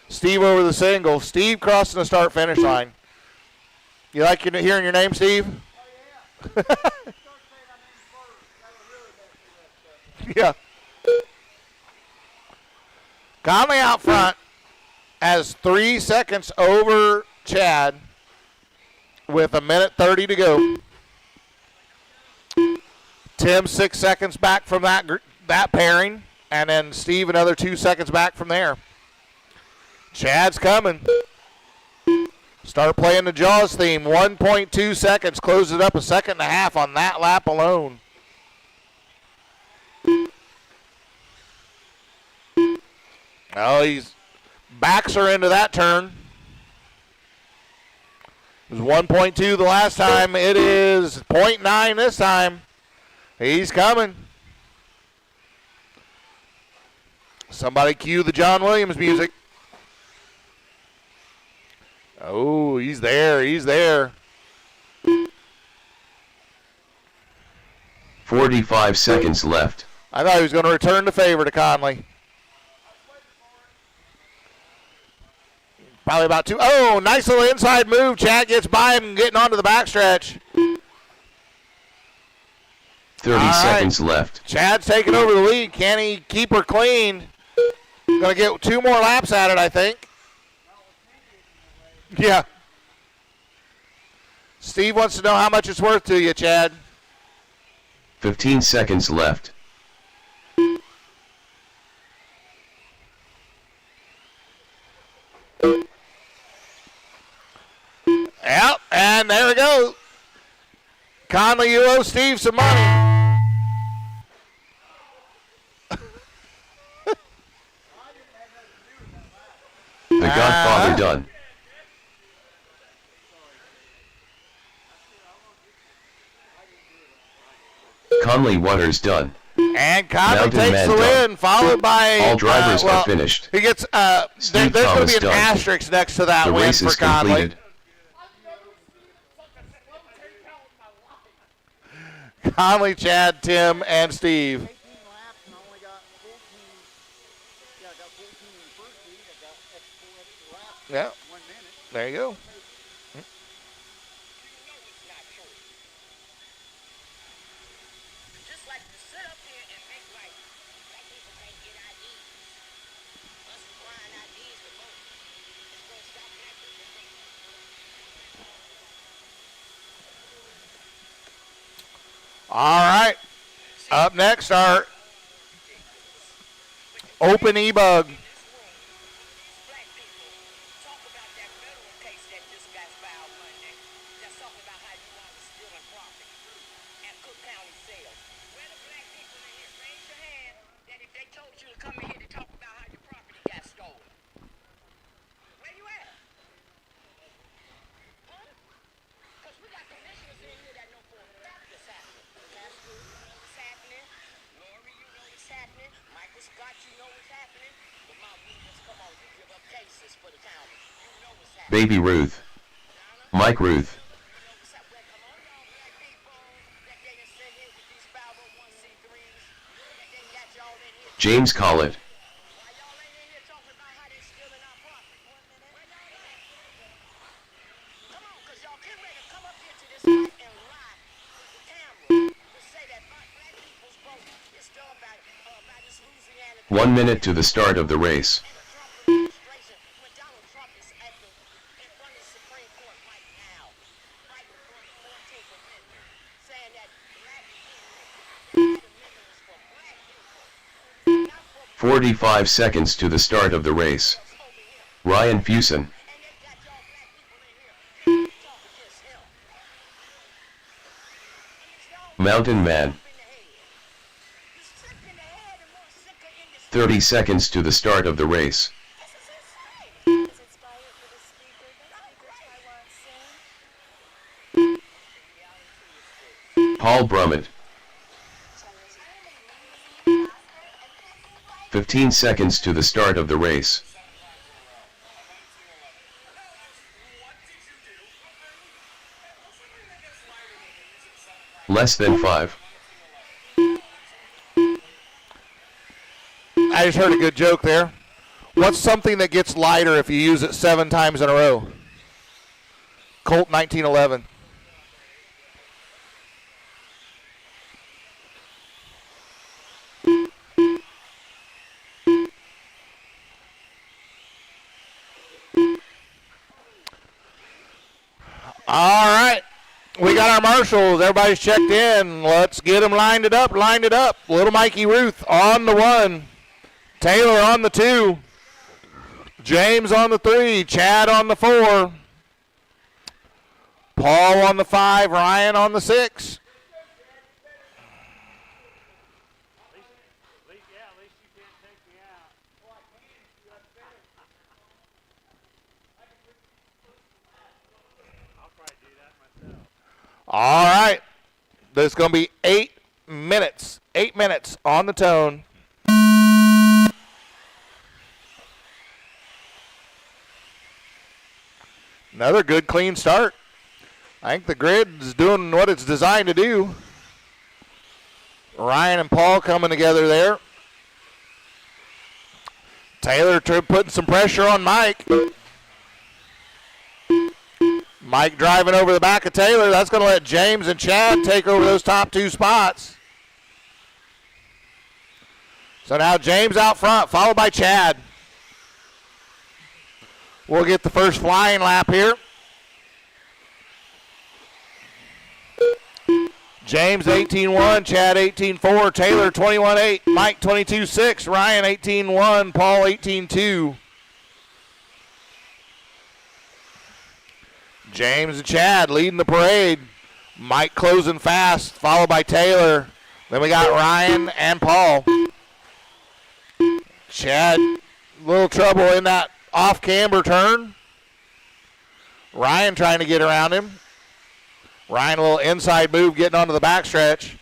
Steve over the single. Steve crossing the start-finish line. You like hearing your name, Steve? Oh, yeah. Yeah. Conley out front has 3 seconds over Chad with 1:30 to go. Tim 6 seconds back from that pairing, and then Steve another 2 seconds back from there. Chad's coming. Start playing the Jaws theme. 1.2 seconds. Closes it up a second and a half on that lap alone. Oh, he's backs her into that turn. It was 1.2 the last time. It is 0.9 this time. He's coming. Somebody cue the John Williams music. Oh, he's there. He's there. 45 seconds left. I thought he was going to return the favor to Conley. Probably about 2. Oh, nice little inside move. Chad gets by him and getting onto the backstretch. 30 seconds left. Chad's taking over the lead. Can he keep her clean? Going to get 2 more laps at it, I think. Yeah. Steve wants to know how much it's worth to you, Chad. 15 seconds left. Yep, and there we go. Conley, you owe Steve some money. The Godfather done. Conley Waters done. And Conley Mountain takes Man the done. win, followed by All drivers are finished. He gets there's Steve going to Thomas be an done. asterisk next to that The win race for is Conley. completed. Conley, Chad, Tim, and Steve. 18 laps and only got 14. Yeah, I got 14 in the first heat. I got extra laps. Yeah, 1 minute. there you go. Just like to sit up here and make like black people can't get IDs. Us requiring IDs to vote. It's going to stop black people from All right. Up next, our open e-bug. black people. Talk about that federal case that just got filed Monday. That's talking about how you all are stealing property at Cook County sales. Where the black people in here? Raise your hand that if they told you to come in here to talk about how your property got stolen. Where you at? Huh? Because we got commissioners in here that know for a fact it's happening. Pastor, you know what's happening. Lori, you know what's happening. Michael Scott, you know what's happening. But my movements, come on, you give up cases for the county. You know what's happening. Baby Ruth. Mike Ruth. You know what's happening. Well, come on, y'all black people that they done sent here with these 501c3s. That they got y'all in here. James Collett. Why y'all ain't in here talking about how they stealing our property? Where y'all at? Come on, because y'all get ready to come up here to this mic and lie with the camera to say that black people's vote is done by this Louisiana 1 minute to the start of the race. and the Trump administration when Donald Trump is in front of the Supreme Court right now, fighting for the 14th Amendment, saying that black people, that amendment is for black people, not for 45 seconds to the start of the race. us over here. Ryan Fuson. And they got y'all black people in here talk against him. Mountain Man. In the head. You're sick in the head and more sicker in the 30 seconds to the start of the race. This is his state. Is inspired for the speaker, Taiwan Singh. Paul Brummett. 15 seconds to the start of the race. Less than 5. I just heard a good joke there. What's something that gets lighter if you use it 7 times in a row? Colt 1911. All right. We got our marshals. Everybody's checked in. Let's get them lined it up. Little Mikey Ruth on the 1. Taylor on the 2. James on the 3. Chad on the 4. Paul on the 5. Ryan on the 6. At least you can't take me out. probably do that myself. All right. There's going to be 8 minutes. 8 minutes on the tone. Another good, clean start. I think the grid is doing what it's designed to do. Ryan and Paul coming together there. Taylor putting some pressure on Mike. Mike driving over the back of Taylor. That's going to let James and Chad take over those top 2 spots. So now James out front, followed by Chad. We'll get the first flying lap here. James 18-1, Chad 18-4, Taylor 21-8, Mike 22-6, Ryan 18-1, Paul 18-2. James and Chad leading the parade. Mike closing fast, followed by Taylor. Then we got Ryan and Paul. Chad, a little trouble in that off-camber turn. Ryan trying to get around him. Ryan, a little inside move getting onto the backstretch.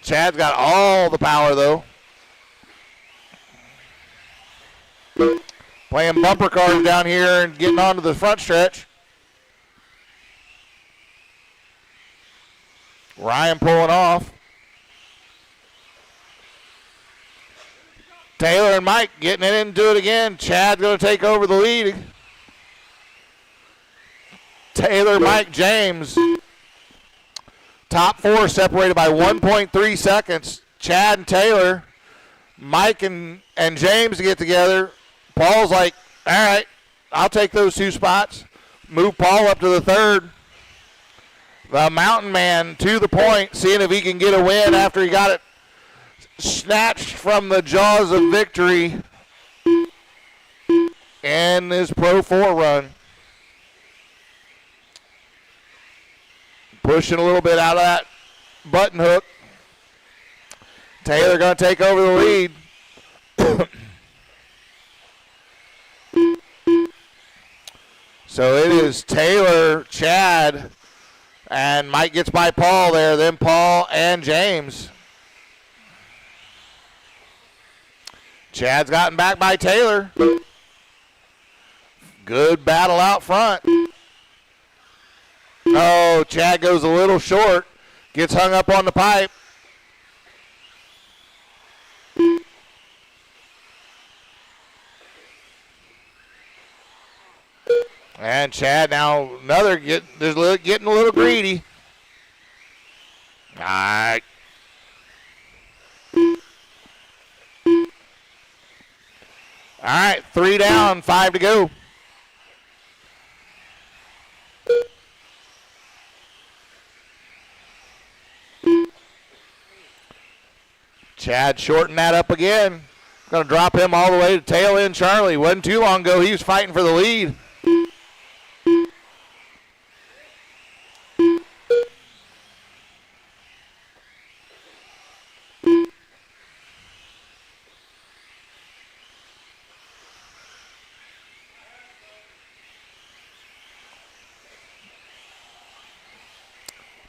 Chad's got all the power, though. Playing bumper cars down here and getting onto the front stretch. Ryan pulling off. Taylor and Mike getting it into it again. Chad's going to take over the lead. Taylor, Mike, James. Top 4 separated by 1.3 seconds. Chad and Taylor. Mike and James get together. Paul's like, all right, I'll take those 2 spots. Move Paul up to the 3rd. The mountain man to the point, seeing if he can get a win after he got it snatched from the jaws of victory in his Pro 4 run. Pushing a little bit out of that button hook. Taylor going to take over the lead. So it is Taylor, Chad, and Mike gets by Paul there, then Paul and James. Chad's gotten back by Taylor. Good battle out front. Oh, Chad goes a little short. Gets hung up on the pipe. And Chad now getting a little greedy. All right. All right, 3 down, 5 to go. Chad shortened that up again. Going to drop him all the way to tail end Charlie. Wasn't too long ago he was fighting for the lead.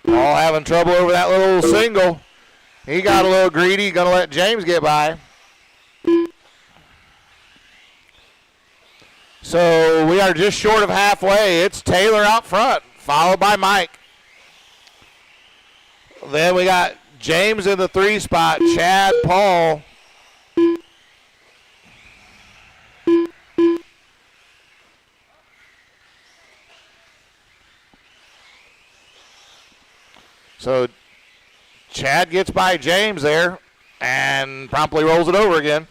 Paul having trouble over that little single. He got a little greedy. Going to let James get by. So we are just short of halfway. It's Taylor out front, followed by Mike. Then we got James in the 3 spot, Chad, Paul. So Chad gets by James there and promptly rolls it over again.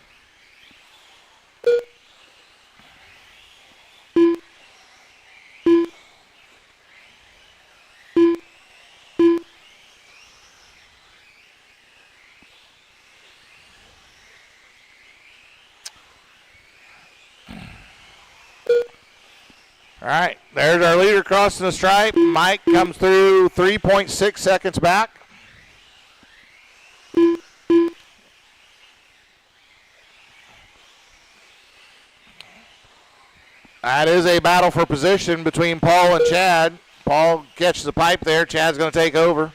All right, there's our leader crossing the stripe. Mike comes through 3.6 seconds back. That is a battle for position between Paul and Chad. Paul catches the pipe there. Chad's going to take over.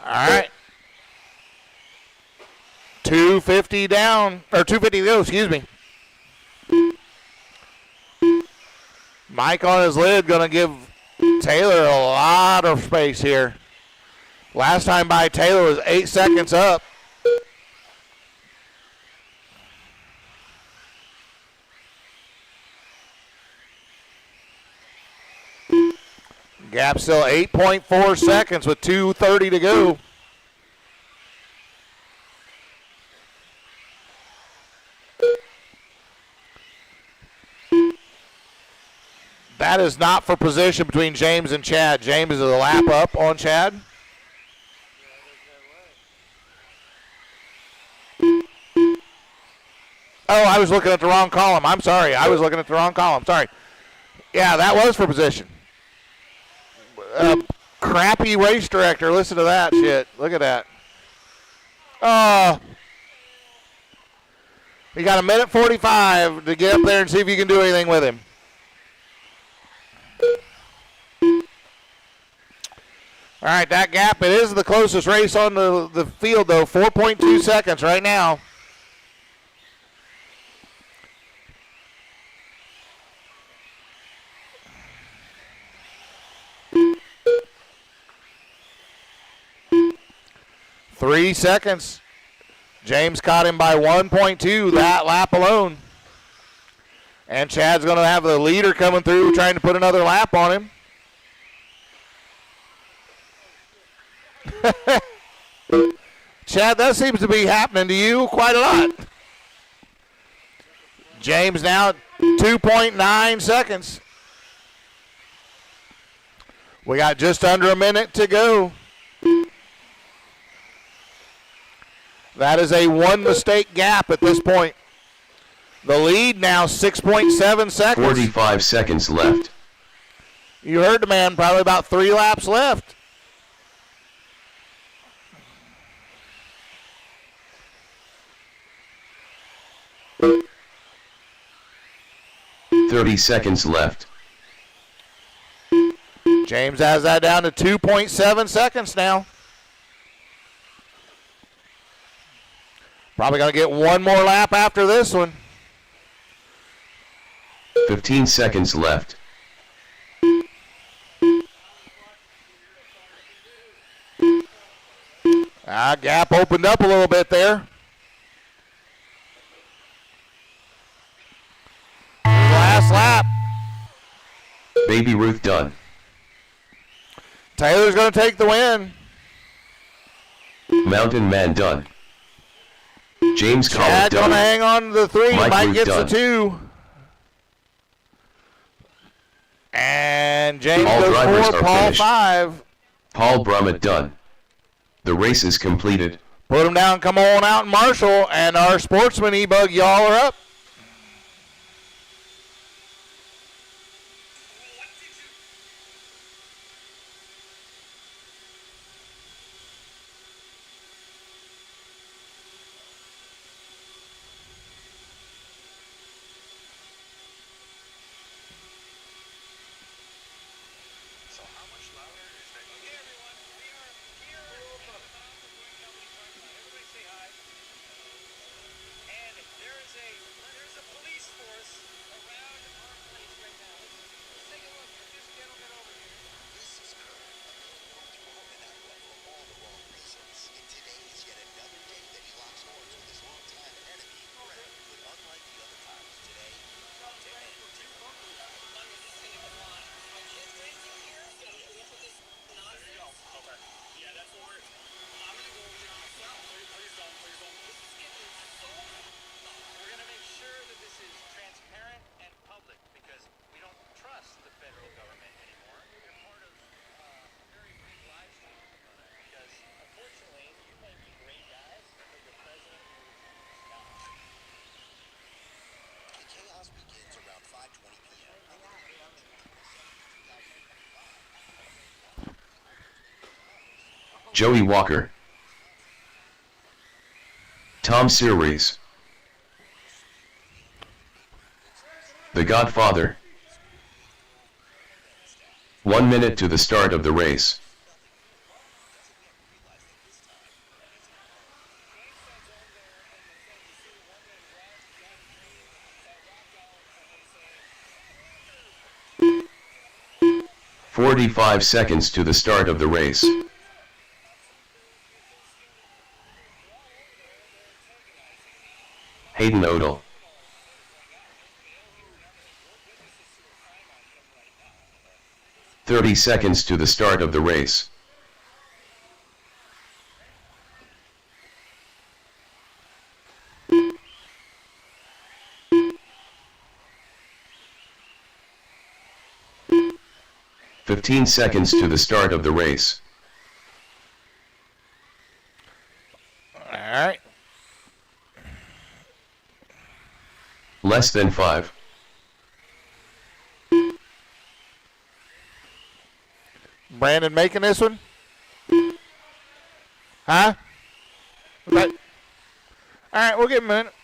All right. 250 down, or 250 to go, excuse me. Mike on his lid going to give Taylor a lot of space here. Last time by Taylor was 8 seconds up. Gap still 8.4 seconds with 2:30 to go. That is not for position between James and Chad. James is a lap up on Chad. Oh, I was looking at the wrong column. I'm sorry. I was looking at the wrong column. Sorry. Yeah, that was for position. Crappy race director. Listen to that shit. Look at that. Oh. You got a minute 45 to get up there and see if you can do anything with him. All right, that gap, it is the closest race on the field, though. 4.2 seconds right now. Three seconds. James caught him by 1.2 that lap alone. And Chad's going to have the leader coming through trying to put another lap on him. Chad, that seems to be happening to you quite a lot. James now 2.9 seconds. We got just under a minute to go. That is a one mistake gap at this point. The lead now 6.7 seconds. 45 seconds left. You heard the man, probably about 3 laps left. Seconds left. James has that down to 2.7 seconds now. Probably going to get one more lap after this one. 15 seconds left. Gap opened up a little bit there. Last lap. Baby Ruth done. Taylor's going to take the win. Mountain Man done. James Collins Chad going done. to hang on to the 3. Mike Mike Ruth gets done. the 2. And James All goes drivers 4, are Paul finished. 5. Paul Brummett done. The race is completed. Put him down, come on out and Marshall, and our sportsman E-Bug, y'all are up. Joey Walker, Tom Series, The Godfather. 1 minute to the start of the race. "45 seconds to the start of the race. Hayden Odell. 30 seconds to the start of the race. "15 seconds to the start of the race. All right. Less than 5. Brandon making this one? Huh? Okay. All right, we'll give him a minute.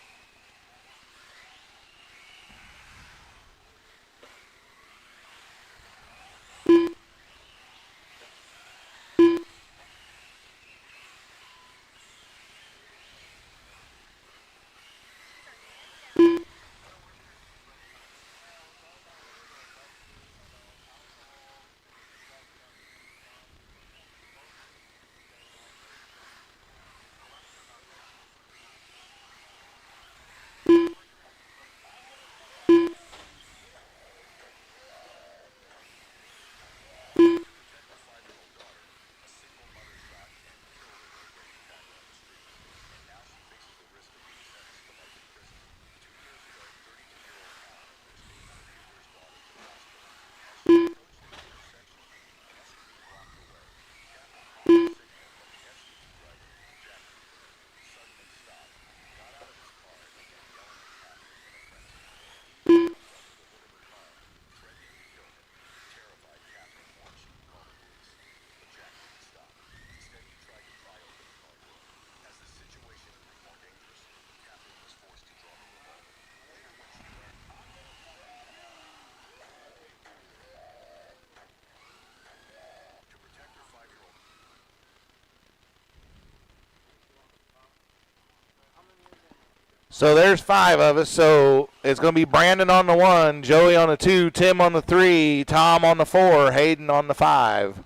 So there's 5 of us. So it's going to be Brandon on the 1, Joey on the 2, Tim on the 3, Tom on the 4, Hayden on the 5.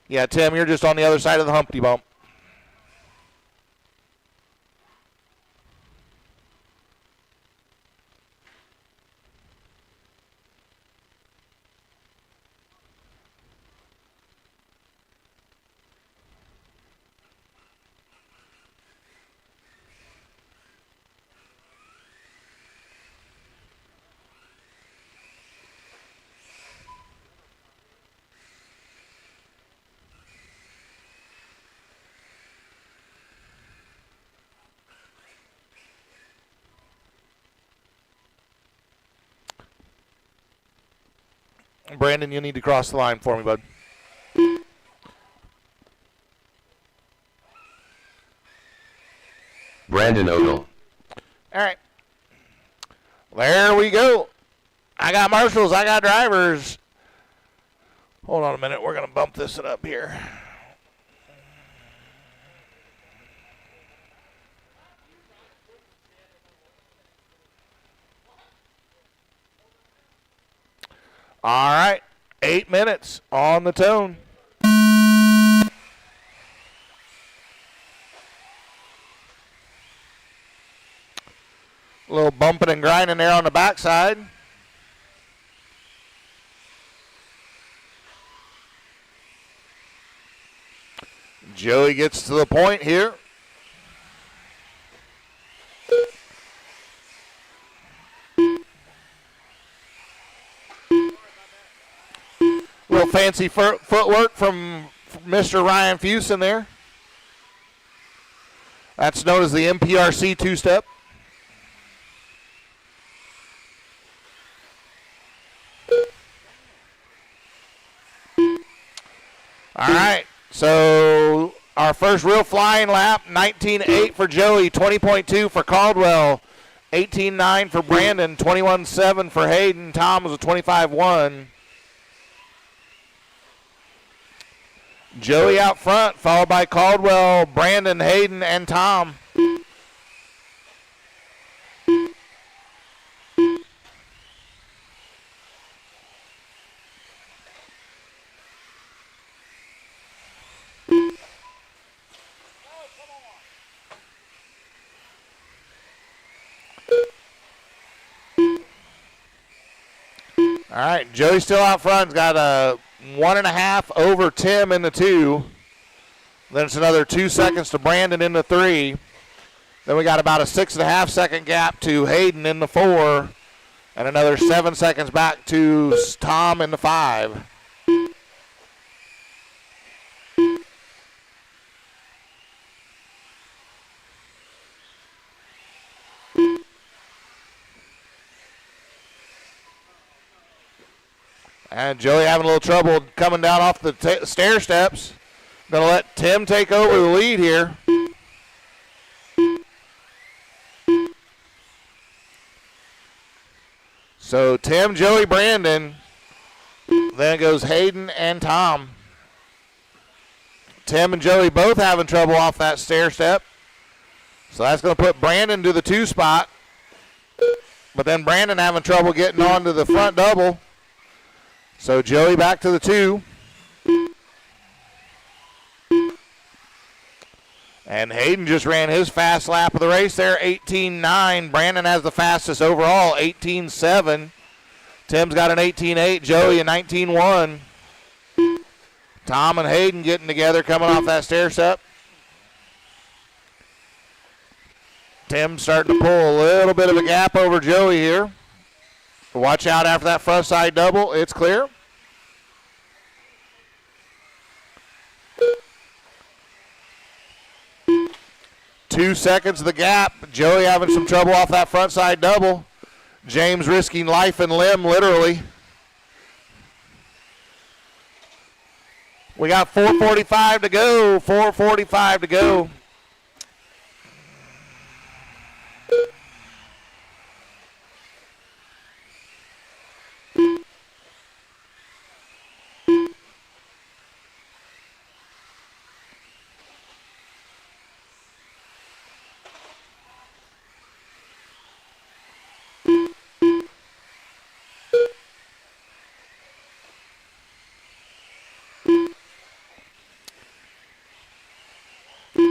Yeah, Tim, you're just on the other side of the Humpty Bump. Brandon, you need to cross the line for me, bud. Brandon Odell. All right. There we go. I got marshals. I got drivers. Hold on a minute. We're going to bump this up here. All right. 8 minutes on the tone. A little bumping and grinding there on the backside. Joey gets to the point here. Little fancy footwork from Mr. Ryan Fusen there. That's known as the MPRC two-step. All right, so our first real flying lap, 19.8 for Joey, 20.2 for Caldwell, 18.9 for Brandon, 21.7 for Hayden. Tom was a 25.1. Joey out front, followed by Caldwell, Brandon, Hayden, and Tom. All right, Joey still out front. He's got a 1.5 over Tim in the 2. Then it's another 2 seconds to Brandon in the 3. Then we got about a 6.5 second gap to Hayden in the 4. And another 7 seconds back to Tom in the 5. And Joey having a little trouble coming down off the stair steps. Going to let Tim take over the lead here. So Tim, Joey, Brandon. Then it goes Hayden and Tom. Tim and Joey both having trouble off that stair step. So that's going to put Brandon to the 2 spot. But then Brandon having trouble getting onto the front double. So Joey back to the 2. And Hayden just ran his fast lap of the race there, 18.9. Brandon has the fastest overall, 18.7. Tim's got an 18.8. Joey a 19.1. Tom and Hayden getting together coming off that stair step. Tim starting to pull a little bit of a gap over Joey here. Watch out after that front side double. It's clear. Two seconds of the gap. Joey having some trouble off that front side double. James risking life and limb, literally. We got 4:45 to go. 4:45 to go.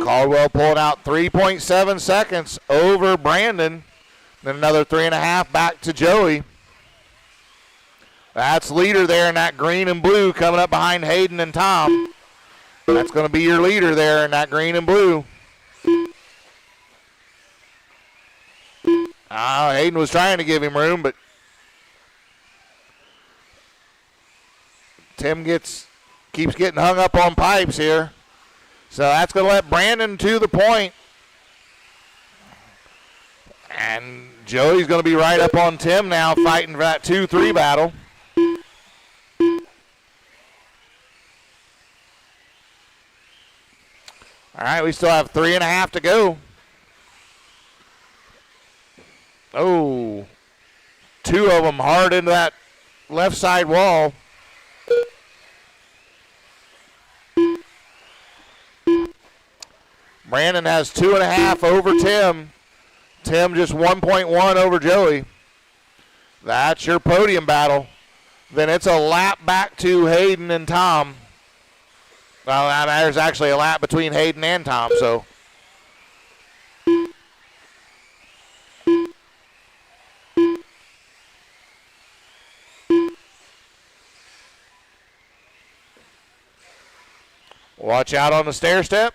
Caldwell pulling out 3.7 seconds over Brandon. Then another 3.5 back to Joey. That's leader there in that green and blue coming up behind Hayden and Tom. That's going to be your leader there in that green and blue. Hayden was trying to give him room, but Tim keeps getting hung up on pipes here. So that's going to let Brandon to the point. And Joey's going to be right up on Tim now, fighting for that 2-3 battle. All right, we still have 3.5 to go. Oh, 2 of them hard into that left side wall. Brandon has 2.5 over Tim. Tim just 1.1 over Joey. That's your podium battle. Then it's a lap back to Hayden and Tom. Well, there's actually a lap between Hayden and Tom, so. Watch out on the stair step.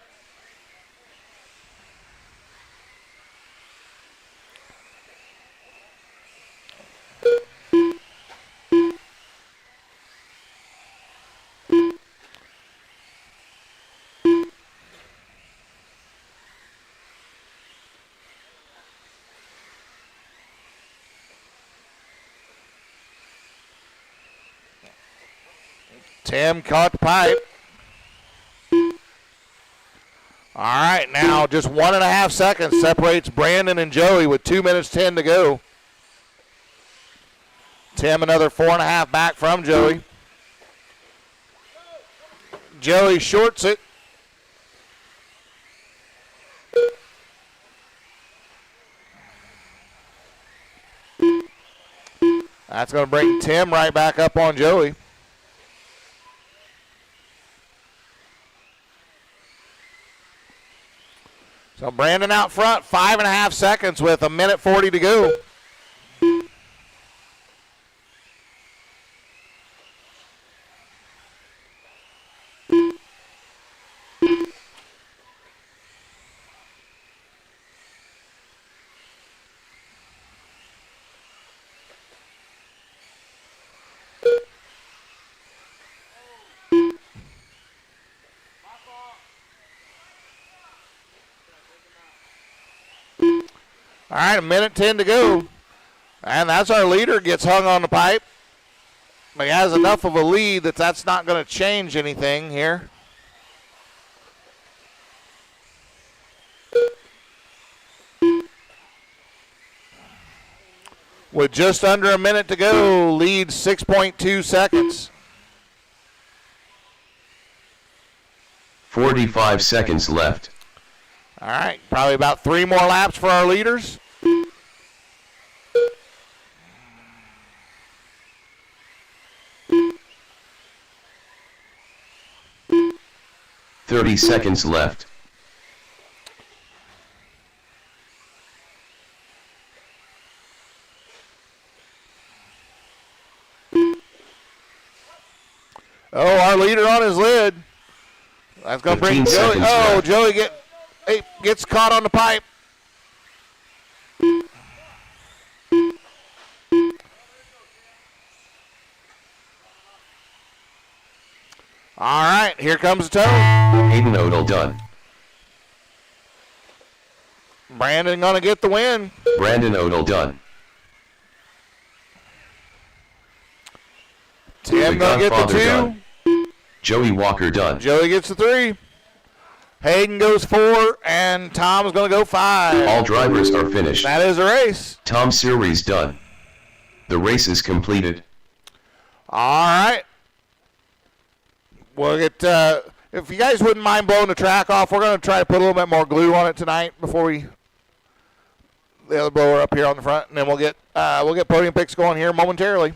Tim caught the pipe. All right, now just 1.5 seconds separates Brandon and Joey with 2 minutes 10 to go. Tim another 4.5 back from Joey. Joey shorts it. That's going to bring Tim right back up on Joey. So Brandon out front, 5.5 seconds with 1:40 to go. All right, 1:10 to go. And that's our leader gets hung on the pipe. But he has enough of a lead that that's not going to change anything here. With just under a minute to go, lead 6.2 seconds. 45 seconds left. All right, probably about 3 more laps for our leaders. Thirty seconds left. Oh, our leader on his lid. That's going to bring 15 Joey. seconds Oh, left. Joey gets caught on the pipe. All right, here comes the tow. Hayden Odell done. Brandon going to get the win. Brandon Odell done. Tim going to get the Godfather 2. done. Joey Walker done. Joey gets the 3. Hayden goes 4, and Tom's going to go 5. All drivers are finished. That is a race. Tom Series done. The race is completed. All right. We'll get, if you guys wouldn't mind blowing the track off, we're going to try to put a little bit more glue on it tonight before we, the other blower up here on the front, and then we'll get podium picks going here momentarily.